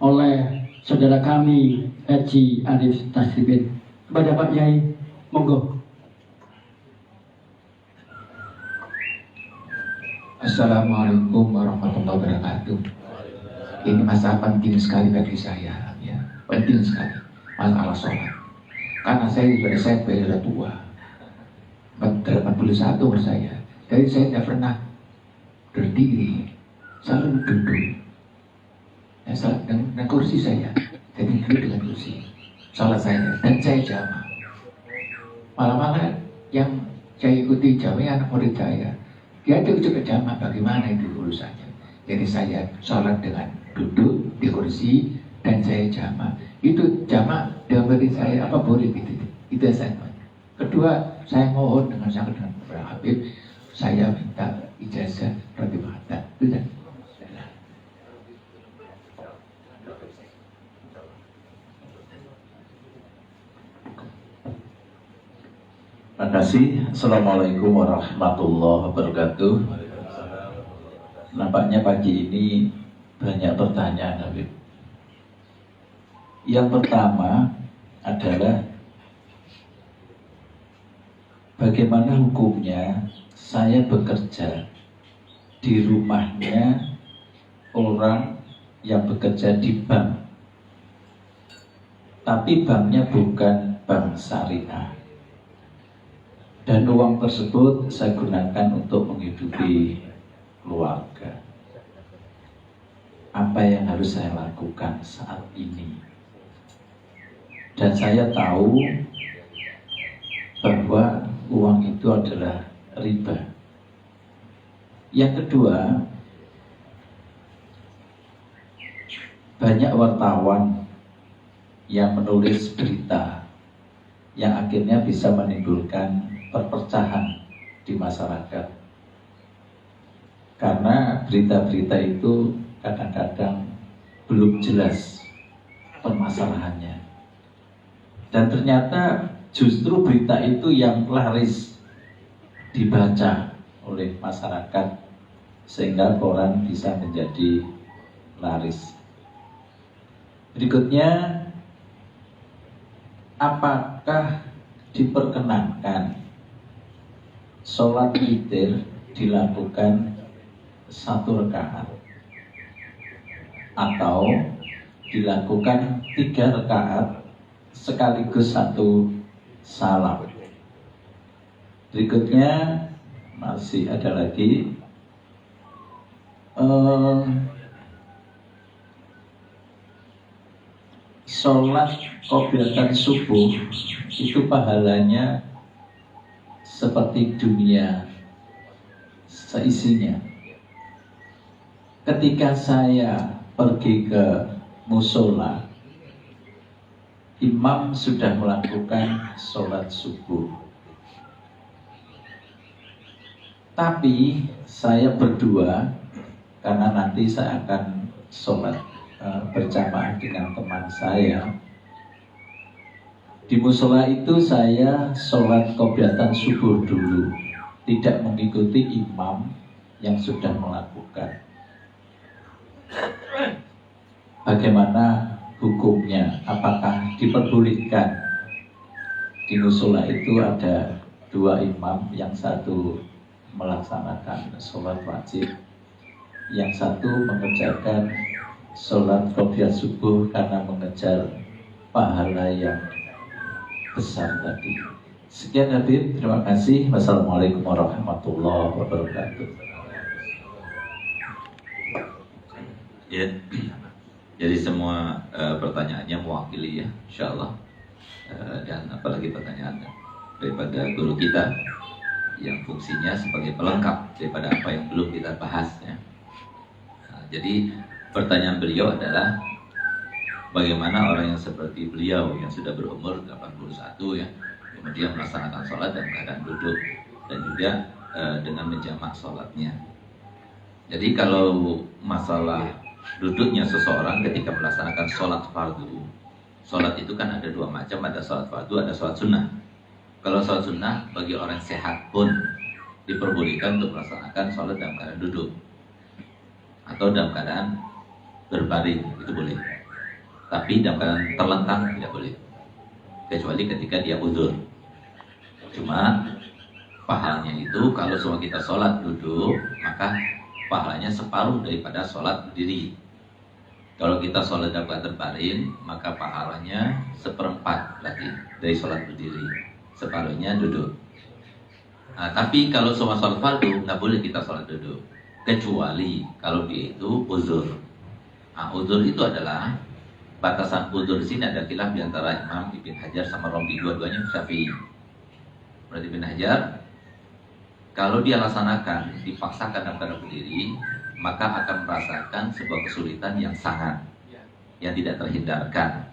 oleh saudara kami Haji Arif Tasribin. Kepada Pak Yai, monggo. Assalamualaikum warahmatullahi wabarakatuh. Ini masalah penting sekali bagi saya, ya. Penting sekali masalah sholat. Karena saya juga SMP sudah tua, 81 umur saya. Jadi saya tidak pernah berdiri, selalu duduk. Ya, salat dengan kursi saya, jadi duduk dengan kursi. Sholat saya dan saya jamaah. Malah yang saya ikuti jamaah anak murid saya, dia itu juga jamaah. Bagaimana itu urusannya? Jadi saya sholat dengan duduk di kursi dan saya jamaah. Itu jamaah dari saya apa boleh gitu. Itu saya. Kedua, saya mohon dengan sangat dengan kepada Habib, saya minta ijazah Rabbi Mahta. Sudah. Terima kasih. Assalamualaikum warahmatullahi wabarakatuh. Nampaknya pagi ini banyak pertanyaan, Habib. Yang pertama adalah bagaimana hukumnya saya bekerja di rumahnya orang yang bekerja di bank, tapi banknya bukan bank syariah, dan uang tersebut saya gunakan untuk menghidupi keluarga. Apa yang harus saya lakukan saat ini? Dan saya tahu bahwa uang itu adalah riba. Yang kedua, banyak wartawan yang menulis berita yang akhirnya bisa menimbulkan perpecahan di masyarakat. Karena berita-berita itu kadang-kadang belum jelas permasalahannya. Dan ternyata justru berita itu yang laris dibaca oleh masyarakat, sehingga koran bisa menjadi laris. Berikutnya, apakah diperkenankan sholat witir dilakukan 1 rakaat atau dilakukan 3 rakaat sekaligus 1 salam? Berikutnya masih ada lagi, Sholat qoblatan subuh itu pahalanya seperti dunia seisinya. Ketika saya pergi ke musola, imam sudah melakukan sholat subuh, tapi saya berdua karena nanti saya akan sholat berjamaah dengan teman saya. Di musola itu saya sholat qoblatan subuh dulu, tidak mengikuti imam yang sudah melakukan. Bagaimana hukumnya? Apakah diperbolehkan? Di musola itu ada dua imam, yang satu melaksanakan sholat wajib, yang satu mengerjakan sholat qobliyah subuh karena mengejar pahala yang besar tadi. Sekian Habib, terima kasih. Wassalamualaikum warahmatullahi wabarakatuh. Ya, jadi semua pertanyaannya mewakili ya, insyaallah. Dan apalagi pertanyaan daripada guru kita yang fungsinya sebagai pelengkap daripada apa yang belum kita bahas ya. Jadi pertanyaan beliau adalah bagaimana orang yang seperti beliau yang sudah berumur 81 ya, kemudian melaksanakan sholat dalam keadaan duduk dan juga dengan menjamak sholatnya. Jadi kalau masalah duduknya seseorang ketika melaksanakan sholat fardu, sholat itu kan ada dua macam, ada sholat fardu, ada sholat sunnah. Kalau sholat sunnah bagi orang sehat pun diperbolehkan untuk melaksanakan sholat dalam keadaan duduk atau dalam keadaan berbaring, itu boleh. Tapi dalam keadaan terlentang tidak boleh, kecuali ketika dia uzur. Cuma pahalanya itu kalau semua kita sholat duduk, maka pahalanya separuh daripada sholat berdiri. Kalau kita sholat dalam keadaan terbaring, maka pahalanya seperempat berarti dari sholat berdiri, separuhnya duduk. Nah, tapi kalau semua sholat fardu nggak boleh kita sholat duduk, kecuali kalau dia itu uzur. Nah, uzur itu adalah batasan uzur di sini ada khilaf di antara Imam Ibn Hajar sama Romli, dua-duanya Syafi'i. Berarti Ibn Hajar kalau dia laksanakan dipaksakan dalam keadaan berdiri, maka akan merasakan sebuah kesulitan yang sangat, yang tidak terhindarkan.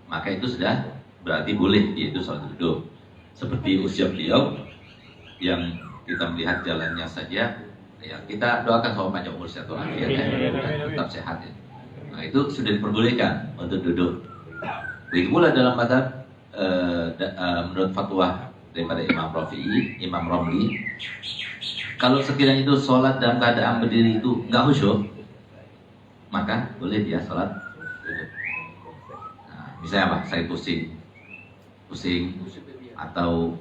Maka itu sudah berarti boleh, yaitu sholat duduk. Seperti usia beliau yang kita melihat jalannya saja, ya kita doakan sama panjang umur sehat walafiat ya, tetap sehat ya. Nah itu sudah diperbolehkan untuk duduk. Begitu pula dalam mazhab menurut fatwa daripada Imam Rafi'i, Imam Romli, kalau sekiranya itu sholat dalam keadaan berdiri itu nggak khusyuk, maka boleh dia sholat duduk. Nah, misalnya apa? Saya pusing atau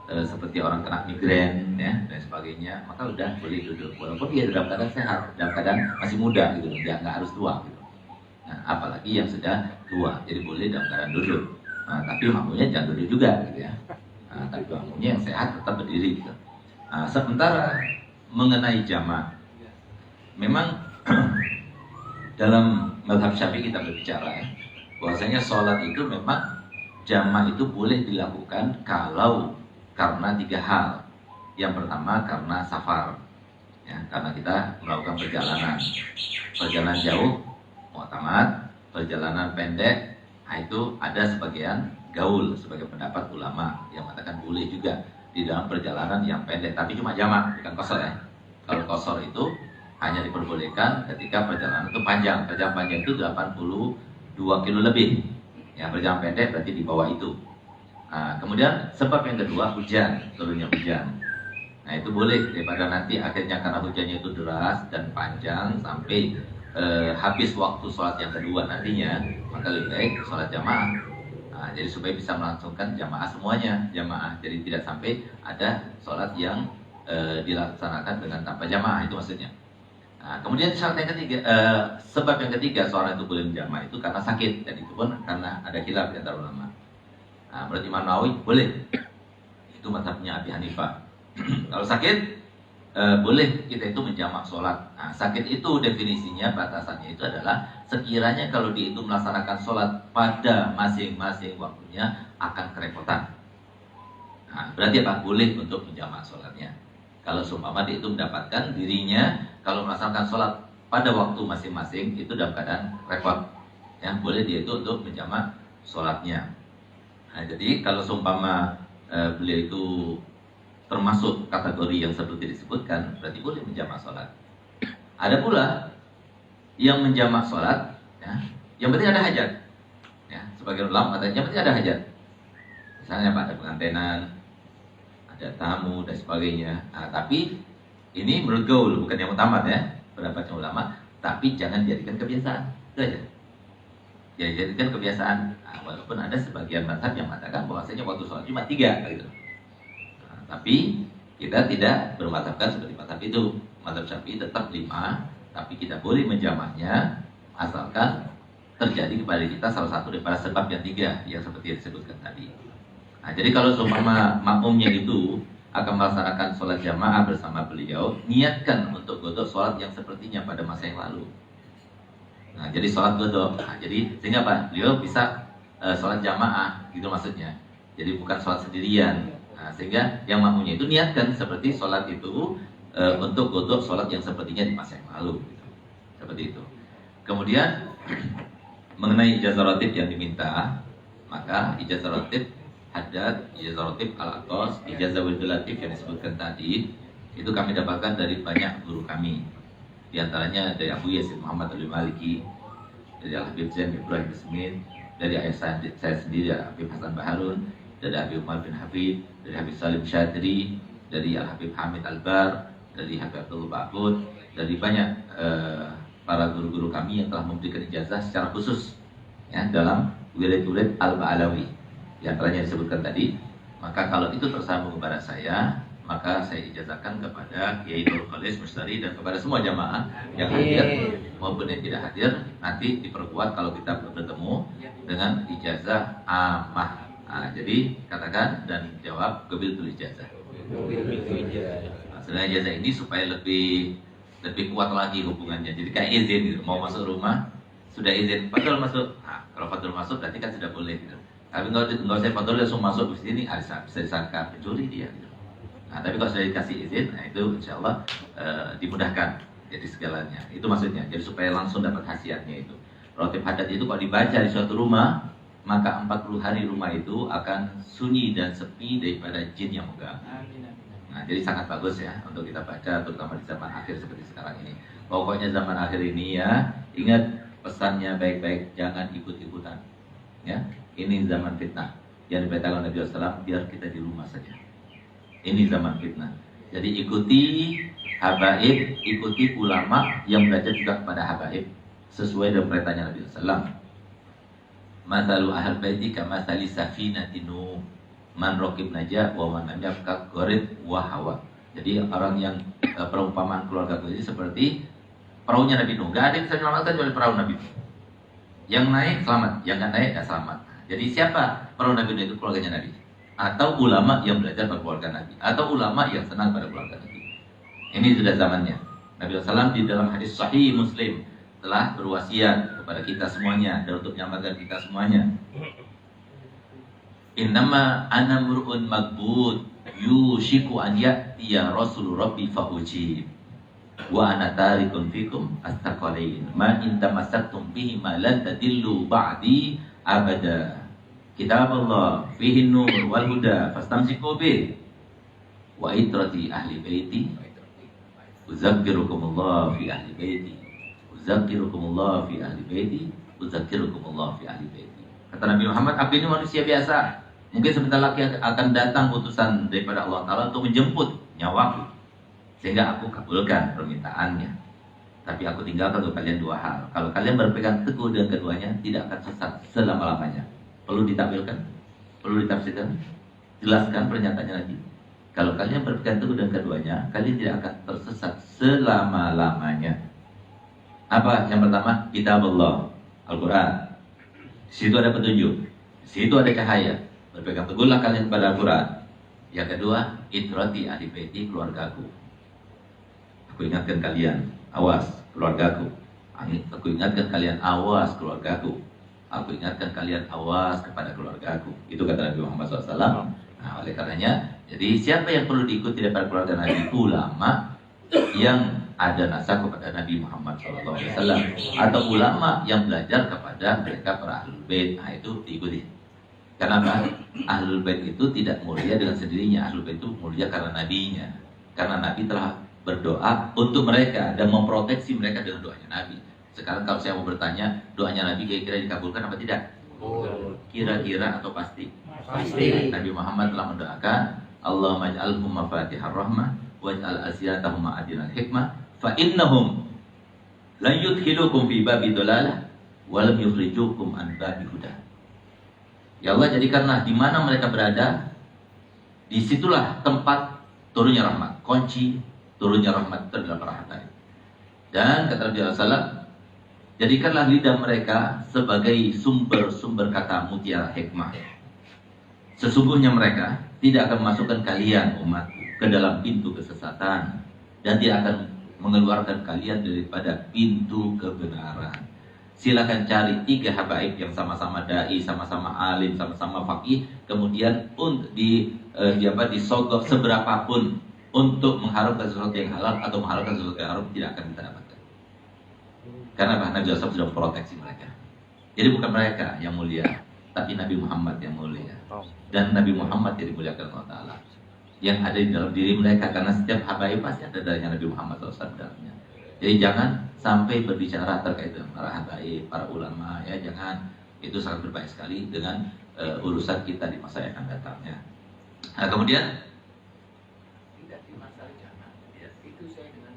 seperti orang kena migrain ya dan sebagainya, maka udah boleh duduk walaupun dia dalam keadaan sehat, dalam keadaan masih muda gitu, dia nggak harus tua gitu. Nah, apalagi yang sudah tua, jadi boleh dalam keadaan duduk. Nah, tapi makmumnya jangan duduk juga gitu ya. Nah, tapi makmumnya yang sehat tetap berdiri gitu. Nah, sementara mengenai jamaah, memang dalam mazhab Syafi'i kita berbicara ya, bahwasanya sholat itu memang jamaah itu boleh dilakukan kalau karena tiga hal. Yang pertama karena safar ya, karena kita melakukan perjalanan jauh mu'tamad, perjalanan pendek. Nah, itu ada sebagian gaul sebagai pendapat ulama yang mengatakan boleh juga di dalam perjalanan yang pendek, tapi cuma jamak, bukan qashar ya. Kalau qashar itu hanya diperbolehkan ketika perjalanan itu panjang. Perjalanan panjang itu 82 kilo lebih ya, perjalanan pendek berarti di bawah itu. Nah, kemudian sebab yang kedua hujan, turunnya hujan. Nah itu boleh daripada nanti akhirnya karena hujannya itu deras dan panjang sampai habis waktu sholat yang kedua nantinya, maka lebih baik sholat jamaah. Nah, jadi supaya bisa melangsungkan jamaah semuanya, jamaah. Jadi tidak sampai ada sholat yang dilaksanakan dengan tanpa jamaah, itu maksudnya. Nah, kemudian syarat yang ketiga, sebab yang ketiga seorang itu boleh menjamaah itu karena sakit, dan itu pun karena ada khilaf di antara ulama. Nah, menurut Imam Nawawi boleh, itu mazhabnya Abi Hanifah. Kalau sakit boleh kita itu menjamak sholat. Nah, sakit itu definisinya, batasannya itu adalah sekiranya kalau dia itu melaksanakan sholat pada masing-masing waktunya akan kerepotan. Nah, berarti apa? Boleh untuk menjamak sholatnya. Kalau seumpama dia itu mendapatkan dirinya kalau melaksanakan sholat pada waktu masing-masing itu dalam keadaan repot, ya boleh dia itu untuk menjamak sholatnya. Nah, jadi kalau seumpama beliau itu termasuk kategori yang seperti disebutkan, berarti boleh menjamak sholat. Ada pula yang menjamak sholat, ya, yang penting ada hajat. Ya, sebagian ulama katanya yang penting ada hajat. Misalnya ada pengantenan, ada tamu dan sebagainya. Nah, tapi ini menurut gaul, bukan yang utama ya, pendapatnya ulama. Tapi jangan jadikan kebiasaan, itu aja. Ya, jadikan kebiasaan. Nah, walaupun ada sebagian mazhab yang mengatakan bahwasanya waktu sholat cuma 3 gitu. Tapi kita tidak bermazhabkan seperti mazhab itu. Mazhab Syafi'i tetap 5, tapi kita boleh menjamaknya asalkan terjadi kepada kita salah satu daripada sebab yang 3 yang seperti yang disebutkan tadi. Nah, jadi kalau seumpama makmumnya itu akan melaksanakan sholat jamaah bersama beliau, niatkan untuk godok sholat yang sepertinya pada masa yang lalu. Nah, jadi sholat godok. Nah, jadi sehingga apa? Beliau bisa sholat jamaah, gitu maksudnya. Jadi bukan sholat sendirian. Nah, sehingga yang makmumnya itu niatkan seperti sholat itu untuk godok sholat yang sepertinya di masa yang lalu, gitu. Seperti itu. Kemudian mengenai ijazah rotib yang diminta, maka ijazah rotib haddad, ijazah rotib al-aqos, ijazah wildul latif yang disebutkan tadi itu kami dapatkan dari banyak guru kami. Di antaranya dari Abu Yazid Muhammad Al-Maliki, dari Al-Habib Zain Ibrahim Bismin, dari ayah saya sendiri Habib Hasan Baharun, dari Habib Umar bin Hafid, dari Habib Salim Syadri, dari Al-Habib Hamid Al-Bar, dari Habib Abdul Ba'bud, dari banyak para guru-guru kami yang telah memberikan ijazah secara khusus ya, dalam wirid-wirid Al-Ba'alawi yang antaranya disebutkan tadi. Maka kalau itu tersambung kepada saya, maka saya ijazahkan kepada Kiai Nur Khalis Mustari dan kepada semua jamaah yang hadir maupun yang tidak hadir. Nanti diperkuat kalau kita bertemu dengan ijazah amah. Nah, jadi katakan dan jawab qabiltul ijazah. Nah, sebenarnya ijazah ini supaya lebih kuat lagi hubungannya. Jadi kayak izin gitu. Mau masuk rumah sudah izin, Fadol masuk. Nah, kalau Fadol masuk berarti kan sudah boleh gitu. Tapi nggak usah Fadol langsung masuk ke sini, bisa disangka pencuri dia gitu. Nah, tapi kalau sudah dikasih izin, nah itu insya Allah dimudahkan jadi segalanya. Itu maksudnya. Jadi supaya langsung dapat khasiatnya itu. Rotib haddad itu kalau dibaca di suatu rumah, maka 40 hari rumah itu akan sunyi dan sepi daripada jin yang mengganggu. Nah, jadi sangat bagus ya untuk kita baca, terutama di zaman akhir seperti sekarang ini. Pokoknya zaman akhir ini ya, ingat pesannya baik-baik, jangan ikut-ikutan. Ya, ini zaman fitnah. Yang diberitakan Nabi SAW, biar kita di rumah saja. Ini zaman fitnah. Jadi ikuti habaib, ikuti ulama yang belajar juga kepada habaib sesuai dengan perintahnya Nabi SAW. Mathalu ahal baiti kamathali safinatin Nuh, man raqib najah wa man lam yafqa gharid wa hawa. Jadi orang yang perumpamaan keluarga ini seperti perahunya Nabi Nuh. Gak ada yang bisa menyelamatkan kecuali perahu Nabi Nuh. Yang naik selamat, yang nggak naik nggak selamat. Jadi siapa perahu Nabi Nuh itu? Keluarganya Nabi, atau ulama yang belajar pada keluarga Nabi, atau ulama yang senang pada keluarga Nabi. Ini sudah zamannya. Nabi SAW di dalam hadis Sahih Muslim telah berwasiat kepada kita semuanya dan untuk menyelamatkan kita semuanya. Innama ana mur'un magbud yushiku an ya'tiya rasul rabbi fa'ujib wa ana tarikun fikum astaqalain ma in tamassaktum bihi ma lan tadillu ba'di abada. Kitab Allah fihi nur wal huda fastamsiku bih wa itrati ahli baiti uzakkirukumullah fi ahli baiti uzakkirukumullah fi ahli baiti uzakkirukumullah fi ahli baiti. Kata Nabi Muhammad, aku ini manusia biasa. Mungkin sebentar lagi akan datang utusan daripada Allah Ta'ala untuk menjemput nyawaku, sehingga aku kabulkan permintaannya. Tapi aku tinggalkan untuk kalian 2 hal. Kalau kalian berpegang teguh dengan keduanya, tidak akan sesat selama-lamanya. Perlu ditampilkan, perlu ditafsirkan, jelaskan pernyataannya lagi. Kalau kalian berpegang teguh dengan keduanya, kalian tidak akan tersesat selama-lamanya. Apa? Yang pertama, kitab Allah, Al-Quran. Di situ ada petunjuk, di situ ada cahaya. Berpegang teguhlah kalian pada Al-Quran. Yang kedua, itrati ahli baiti, keluargaku. Aku ingatkan kalian, awas keluargaku. Aku ingatkan kalian, awas keluargaku. Aku ingatkan kalian, awas kepada keluargaku. Itu kata Nabi Muhammad SAW. Nah, oleh karenanya, jadi siapa yang perlu diikuti daripada keluarga Nabi? Ulama yang ada nasab kepada Nabi Muhammad SAW, atau ulama yang belajar kepada mereka para ahlul bait. Nah, itu diikuti. Kenapa? Ahlul bait itu tidak mulia dengan sendirinya. Ahlul bait itu mulia karena nabinya. Karena Nabi telah berdoa untuk mereka dan memproteksi mereka dengan doanya Nabi. Sekarang kalau saya mau bertanya, doanya Nabi kira-kira dikabulkan apa tidak? Kira-kira atau pasti? Pasti. Nabi Muhammad telah mendoakan, Allahumma ij'alhum mafatihar rahmah waj'al asiyatahum ma'adinal hikmah fa innahum la yudkhilukum fi babi dhalalah wa lam yukhrijukum an babi huda. Ya Allah, jadikanlah di mana mereka berada, disitulah tempat turunnya rahmat, kunci turunnya rahmat terdalam rahmat. Dan kata Nabi SAW, jadikanlah lidah mereka sebagai sumber-sumber kata mutiara hikmah. Sesungguhnya mereka tidak akan memasukkan kalian umatku ke dalam pintu kesesatan, dan tidak akan mengeluarkan kalian daripada pintu kebenaran. Silakan cari 3 habaib yang sama-sama dai, sama-sama alim, sama-sama faqih, kemudian disogok seberapapun untuk mengharapkan sesuatu yang halal atau mengharapkan sesuatu yang haram, tidak akan kita dapatkan. Karena Nabi SAW sudah memproteksi mereka. Jadi bukan mereka yang mulia, tapi Nabi Muhammad yang mulia. Dan Nabi Muhammad yang dimuliakan Allah Ta'ala, yang ada di dalam diri mereka. Karena setiap habaib pasti ada darahnya Nabi Muhammad SAW dalamnya. Jadi jangan sampai berbicara terkait dengan para habaib, para ulama, ya jangan. Itu sangat berbahaya sekali dengan urusan kita di masa yang akan datangnya. Nah, kemudian Tidak di masalah zaman. Ya, itu saya dengan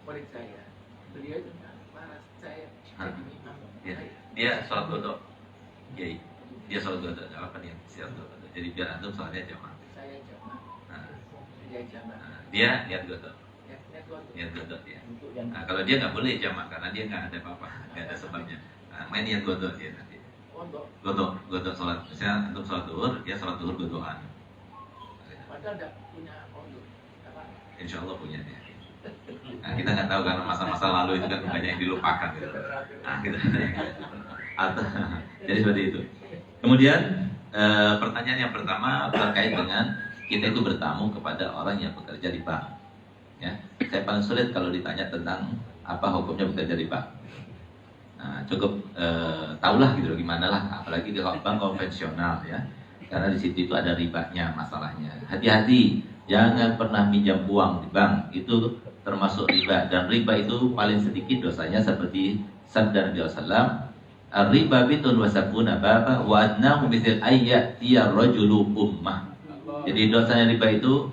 murid saya. Beliau itu marah saya. dia sholat duduk, dia sholat duduk. Apa nih? Jadi biar antum sholatnya jamaah. Saya jamaah. Dia jamaah. Dia niat duduk. Niat Duduk ya. Nah, kalau dia nggak boleh jamaah karena dia nggak ada apa-apa, nggak ada sebabnya. Nah, main niat duduk dia nanti. Duduk sholat. Misalnya antum sholat duhur, dia sholat duhur dudukan. Padahal tidak punya untuk apa? Insya Allah punya dia. Nah, kita nggak tahu karena masa-masa lalu itu kan banyak yang dilupakan gitu. Nah, kita jadi seperti itu. Kemudian pertanyaan yang pertama terkait dengan kita itu bertamu kepada orang yang bekerja di bank. Ya, saya paling sulit kalau ditanya tentang apa hukumnya bekerja di bank. Nah, cukup tahulah gitu gimana lah, apalagi di bank konvensional ya. Karena di situ itu ada ribanya masalahnya. Hati-hati, jangan pernah minjam uang di bank, itu termasuk riba. Dan riba itu paling sedikit dosanya seperti sabda Nabi SAW, riba bitun wasabuna baba wa adnahu mithil ayyatiya rajulu ummah. Jadi dosanya riba itu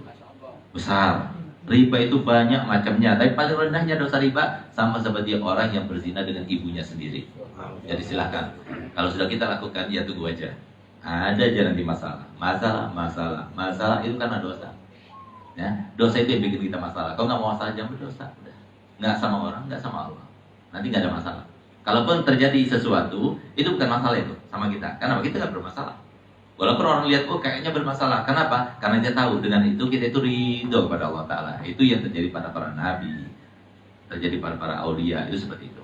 besar. Riba itu banyak macamnya, tapi paling rendahnya dosa riba sama seperti orang yang berzina dengan ibunya sendiri. Jadi silahkan, kalau sudah kita lakukan, ya tunggu aja. Ada aja nanti masalah itu karena dosa. Ya, dosa itu yang bikin kita masalah. Kalau nggak mau masalah, jangan berdosa. Udah. Nggak sama orang, nggak sama Allah. Nanti nggak ada masalah. Kalaupun terjadi sesuatu, itu bukan masalah itu sama kita. Karena kita nggak bermasalah. Walaupun orang lihat, oh kayaknya bermasalah. Kenapa? Karena dia tahu dengan itu kita itu ridho kepada Allah Ta'ala. Itu yang terjadi pada para nabi, terjadi pada para aulia, itu seperti itu.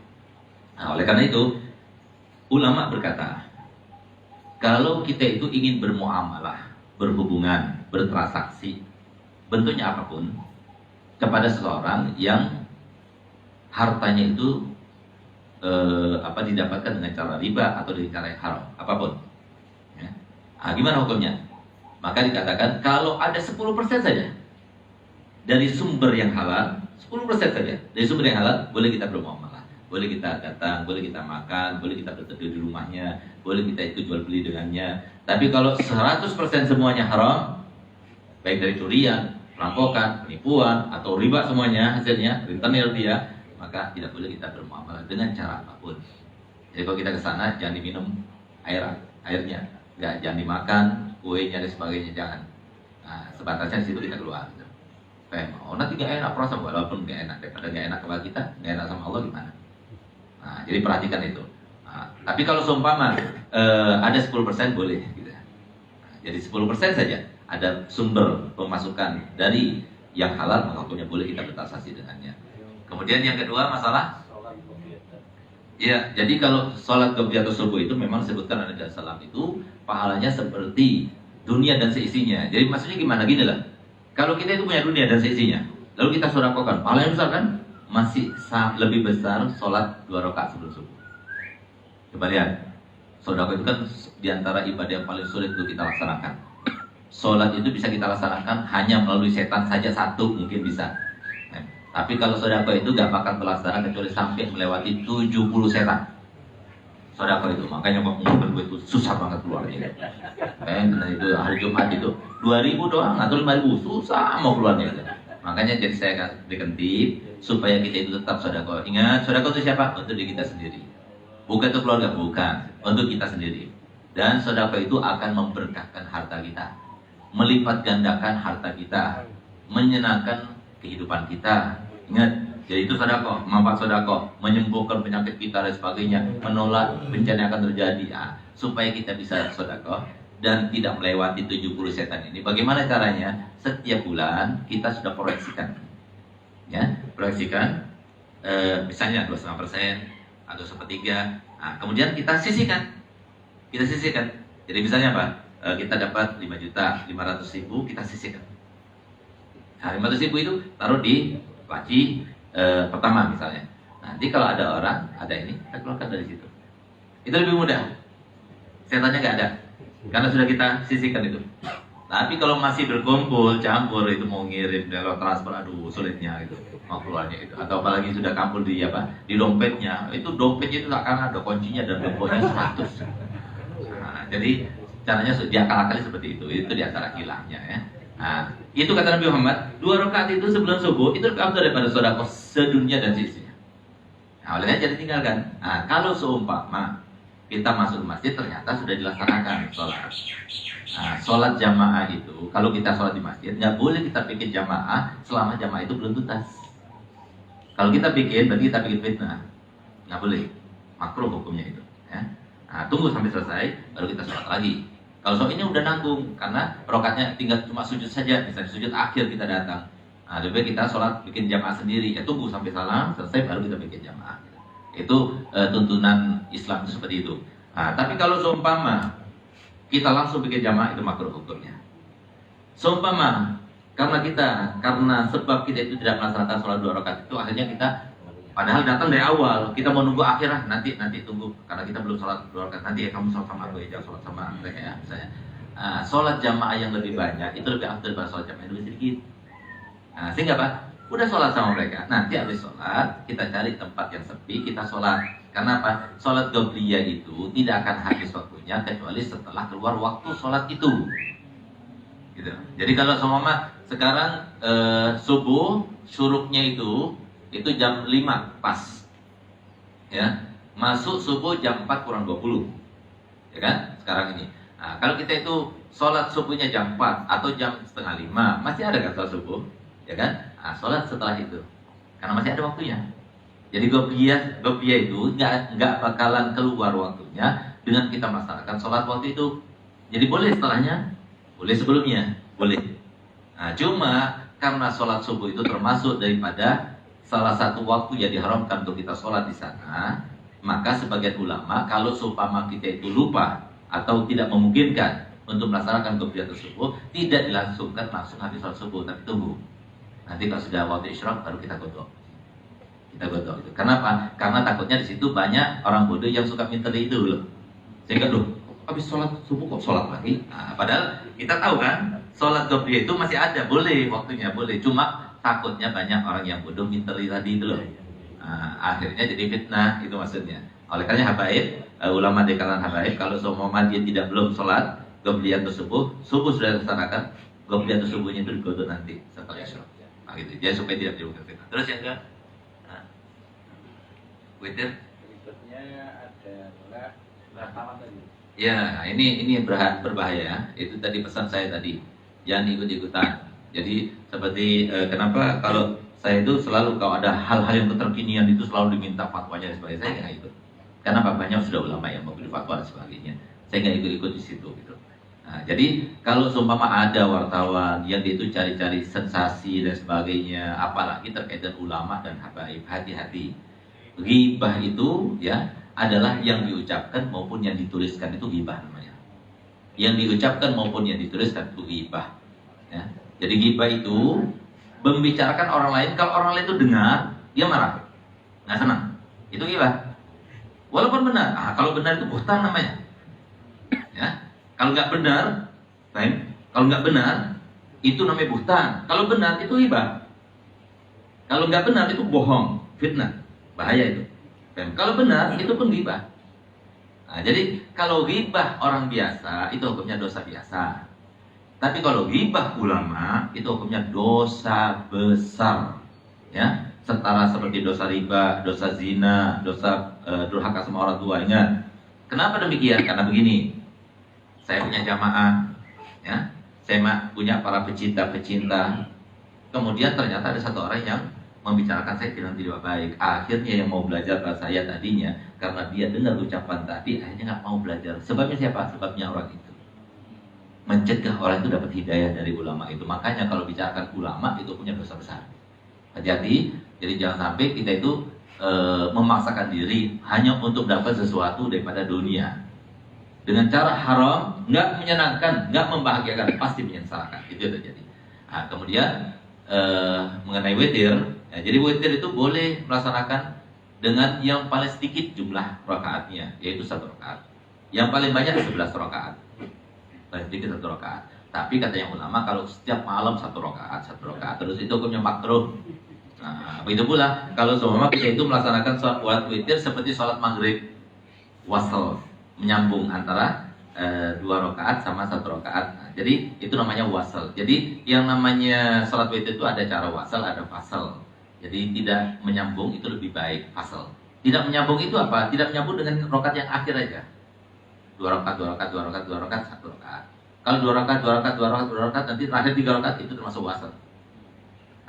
Nah, oleh karena itu, ulama berkata, kalau kita itu ingin bermuamalah, berhubungan, bertransaksi, bentuknya apapun, kepada seseorang yang hartanya itu didapatkan dengan cara riba atau dengan cara yang haram, apapun. Ya. Nah, gimana hukumnya? Maka dikatakan kalau ada 10% saja dari sumber yang halal, 10% saja dari sumber yang halal, boleh kita bermuamalah. Boleh kita datang, boleh kita makan, boleh kita berteduh di rumahnya, boleh kita itu jual beli dengannya. Tapi kalau 100% semuanya haram, baik dari curian, perampokan, penipuan, atau riba semuanya hasilnya, rentenir dia, maka tidak boleh kita bermuamalah dengan cara apapun. Jadi kalau kita ke sana, jangan diminum airnya, jangan dimakan, kuenya dan sebagainya, jangan. Nah, sebatasnya di situ kita keluar. Nanti gak enak, perasaan walaupun gak enak, daripada gak enak kepada kita, gak enak sama Allah gimana? Nah, jadi perhatikan itu. Nah, tapi kalau seumpama ada 10% boleh gitu. Nah, jadi 10% saja ada sumber pemasukan dari yang halal, maka hukumnya boleh kita bertransaksi dengannya. Kemudian yang kedua masalah ya, jadi kalau sholat qobliyah subuh itu memang disebutkan oleh Nabi Sallam itu pahalanya seperti dunia dan seisinya. Jadi maksudnya gimana? Gini lah, kalau kita itu punya dunia dan seisinya, lalu kita sedekahkan, pahalanya besar kan? Masih lebih besar sholat 2 rakaat sebelum subuh. Coba lihat, sedekah itu kan diantara ibadah yang paling sulit untuk kita laksanakan. Sholat itu bisa kita laksanakan hanya melalui setan saja satu mungkin bisa. Tapi kalau sedekah itu gak bakal terlaksana kecuali sampai melewati 70 setan. Sedekah itu, makanya mengumpulkan duit itu susah banget keluarnya. Itu hari Jumat itu 2.000 doang atau 5.000 susah mau keluarnya. Makanya jadi saya berikan tip supaya kita itu tetap sedekah. Ingat, sedekah itu siapa? Untuk diri kita sendiri. Bukan untuk keluarga, bukan. Untuk kita sendiri. Dan sedekah itu akan memberkahkan harta kita, melipat gandakan harta kita, menyenangkan kehidupan kita. Ingat, jadi itu sedekah, manfaat sedekah, menyembuhkan penyakit kita dan sebagainya, menolak bencana yang akan terjadi. Supaya kita bisa sedekah dan tidak melewati 70 setan ini. Bagaimana caranya? Setiap bulan kita sudah proyeksikan, ya, proyeksikan, misalnya 2,5% atau 1/3. Kemudian kita sisihkan, Jadi misalnya apa? Kita dapat 5.500.000, kita sisihkan. 500.000 itu taruh di laci pertama misalnya. Nanti kalau ada orang, ada ini, kita keluarkan dari situ. Itu lebih mudah. Setannya nggak ada, karena sudah kita sisihkan itu. Tapi kalau masih berkumpul, campur, itu mau ngirim lewat transfer, aduh sulitnya itu, mau keluarnya itu. Atau apalagi sudah campur di di dompetnya, itu dompetnya itu akan ada kuncinya dan gemboknya 100. Jadi caranya diakal-akali seperti itu diantara hilangnya ya. Itu kata Nabi Muhammad, 2 rakaat itu sebelum subuh itu lebih afdal daripada sedekah sedunia dan seisinya. Olehnya jadi tinggalkan. Kalau seumpama kita masuk masjid ternyata sudah dilaksanakan sholat. Sholat jamaah itu, kalau kita sholat di masjid, nggak boleh kita bikin jamaah selama jamaah itu belum tuntas. Kalau kita bikin, berarti kita bikin fitnah. Nggak boleh, makruh hukumnya itu. Ya. Tunggu sampai selesai, baru kita sholat lagi. Kalau soal ini udah nanggung, karena rokatnya tinggal cuma sujud saja, misalnya sujud akhir kita datang. Lebih baik kita sholat bikin jamaah sendiri, tunggu sampai salam, selesai baru kita bikin jamaah. Itu tuntunan Islam itu seperti itu. Tapi kalau seumpama kita langsung bikin jamaah, itu makruh hukumnya. Seumpama karena sebab kita itu tidak melaksanakan sholat 2 rakaat itu, akhirnya kita padahal datang dari awal, kita mau nunggu akhirah, nanti tunggu karena kita belum sholat 2 rakaat, nanti kamu sholat sama aku, jangan sholat sama mereka ya misalnya. Sholat jamaah yang lebih banyak itu lebih afdal daripada sholat jamaah yang lebih sedikit. Sehingga Pak, udah sholat sama mereka, nanti habis sholat kita cari tempat yang sepi, kita sholat. Karena apa? Sholat qobliyah itu tidak akan habis waktunya kecuali setelah keluar waktu sholat itu. Gitu. Jadi kalau seumpama sekarang subuh syuruknya itu jam 5 pas, ya, masuk subuh jam 4 kurang 20, ya kan? Sekarang ini. Kalau kita itu sholat subuhnya jam 4 atau jam 4:30, masih ada kan sholat subuh, ya kan? Sholat setelah itu, karena masih ada waktunya. Jadi qobliyah itu nggak bakalan keluar waktunya dengan kita melaksanakan sholat waktu itu. Jadi boleh setelahnya, boleh sebelumnya, boleh. Cuma karena sholat subuh itu termasuk daripada salah satu waktu yang diharamkan untuk kita sholat di sana, maka sebagian ulama kalau seumpama kita itu lupa atau tidak memungkinkan untuk melaksanakan qobliyah subuh, tidak dilangsungkan langsung habis sholat subuh, tapi tunggu. Nanti kalau sudah waktu isyraq baru kita godok. Itu. Kenapa? Karena takutnya di situ banyak orang bodoh yang suka minta itu loh. Sehingga habis sholat subuh kok sholat lagi? Padahal kita tahu kan, sholat qobliyah itu masih ada, boleh waktunya, boleh. Cuma takutnya banyak orang yang bodoh minta tadi itu loh. Akhirnya jadi fitnah, itu maksudnya. Oleh karena habaib, ulama di kalangan habaib, kalau seumpama dia belum sholat qobliyah subuh sudah dilaksanakan, qobliyah subuhnya itu digodok nanti setelah isyraq. Gitu. Jadi supaya tidak dilakukan fitnah. Terus yang kedua, witir. Berikutnya adalah tadi. Ya, ini berbahaya. Itu tadi pesan saya tadi. Jangan ikut-ikutan. Jadi seperti kenapa kalau saya itu selalu kalau ada hal-hal yang keterkinian itu selalu diminta fatwanya dan sebagainya, saya nggak ikut. Karena banyak sudah ulama yang memberi fatwa dan sebagainya. Saya nggak ikut-ikut di situ gitu. Nah, jadi kalau seumpama ada wartawan yang dia itu cari-cari sensasi dan sebagainya, apalagi terkait dengan ulama dan habaib, hati-hati. Ghibah itu ya adalah yang diucapkan maupun yang dituliskan, itu ghibah namanya. Yang diucapkan maupun yang dituliskan itu ghibah. Ya. Jadi ghibah itu membicarakan orang lain, kalau orang lain itu dengar, dia marah, nggak senang. Itu ghibah. Walaupun benar, kalau benar itu buhtan namanya. Ya. Kalau nggak benar, kalau nggak benar itu namanya buhtan. Kalau benar itu ghibah. Kalau nggak benar itu bohong, fitnah, bahaya itu. Dan kalau benar itu pun ghibah. Nah, jadi kalau ghibah orang biasa itu hukumnya dosa biasa. Tapi kalau ghibah ulama itu hukumnya dosa besar. Ya, setara seperti dosa riba, dosa zina, dosa durhaka sama orang tua. Ingat. Kenapa demikian? Karena begini. Saya punya jamaah, ya. Saya punya para pecinta-pecinta. Kemudian ternyata ada satu orang yang membicarakan saya dengan tidak baik. Akhirnya yang mau belajar bahasa saya tadinya, karena dia dengar ucapan tadi, akhirnya nggak mau belajar. Sebabnya siapa? Sebabnya orang itu. Mencegah orang itu dapat hidayah dari ulama itu. Makanya kalau bicarakan ulama itu punya dosa besar. Hati-hati. Jadi jangan sampai kita itu memaksakan diri hanya untuk dapat sesuatu daripada dunia. Dengan cara haram, nggak menyenangkan, nggak membahagiakan, pasti menyesalkan. Itu yang terjadi. Nah, kemudian mengenai witir, ya, jadi witir itu boleh melaksanakan dengan yang paling sedikit jumlah rakaatnya, yaitu 1 rakaat. Yang paling banyak 11 rakaat. Paling sedikit 1 rakaat. Tapi katanya ulama kalau setiap malam 1 rakaat, terus itu hukumnya makruh. Nah, begitu pula kalau seumpama kita itu melaksanakan sholat witir seperti sholat maghrib, wasal, menyambung antara 2 rakaat sama 1 rakaat. Nah, jadi itu namanya wasal. Jadi yang namanya sholat witir itu ada cara wasal, ada fasal. Jadi tidak menyambung itu lebih baik fasal. Tidak menyambung itu apa? Tidak menyambung dengan rakaat yang akhir aja. 2 rakaat, 2 rakaat, 2 rakaat, 2 rakaat, 1 rakaat. Kalau 2 rakaat, 2 rakaat, 2 rakaat, 2 rakaat, nanti terakhir 3 rakaat itu termasuk wasal.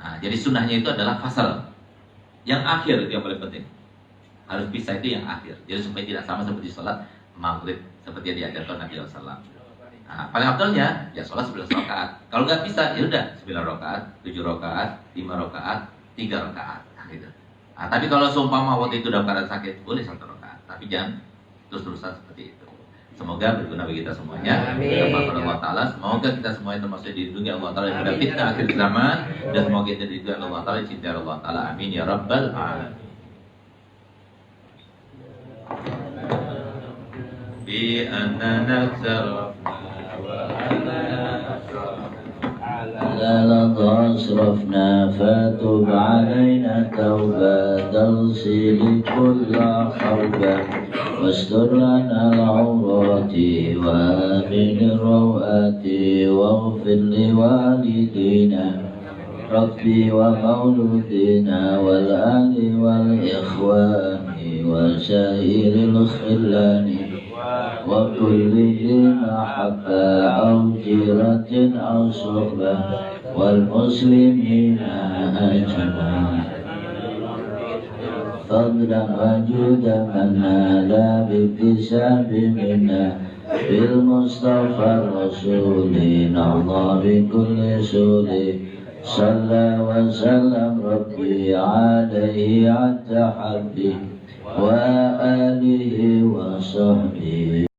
Nah, jadi sunnahnya itu adalah fasal. Yang akhir itu yang paling penting. Harus bisa itu yang akhir. Jadi supaya tidak sama seperti sholat maghrib seperti yang diajarkan Nabi SAW. Nah, paling afdalnya ya sholat 11 rakaat. Kalau nggak bisa ya udah 9 rakaat, 7 rakaat, 5 rakaat, 3 rakaat. Nah, gitu. Nah, tapi kalau seumpama waktu itu dalam keadaan sakit boleh 1 rakaat, tapi jangan terus-terusan seperti itu. Semoga berguna bagi kita semuanya. Allah Ta'ala, semoga kita semuanya termasuk dilindungi Allah Ta'ala dari fitnah akhir zaman, dan semoga kita dilindungi Allah Ta'ala, cinta Allah Ta'ala. Amin ya rabbal alamin. بأننا اقترفنا لا لظى أسرفنا فتب علينا توبة تغسل كل خوبة واستر لنا العورات وآمن الروآت واغفر لوالدينا ربي ومولودنا والآل والإخوان وسائر الخلان وكل ذي محبة أو جيرة أو صحبة والمسلمين أجمعين فضلا وجودا من نادى بابتسام منا بالمصطفى الرسول نرضى بكل سول صلى وسلم ربي عليه عد حبي وآله وصحبه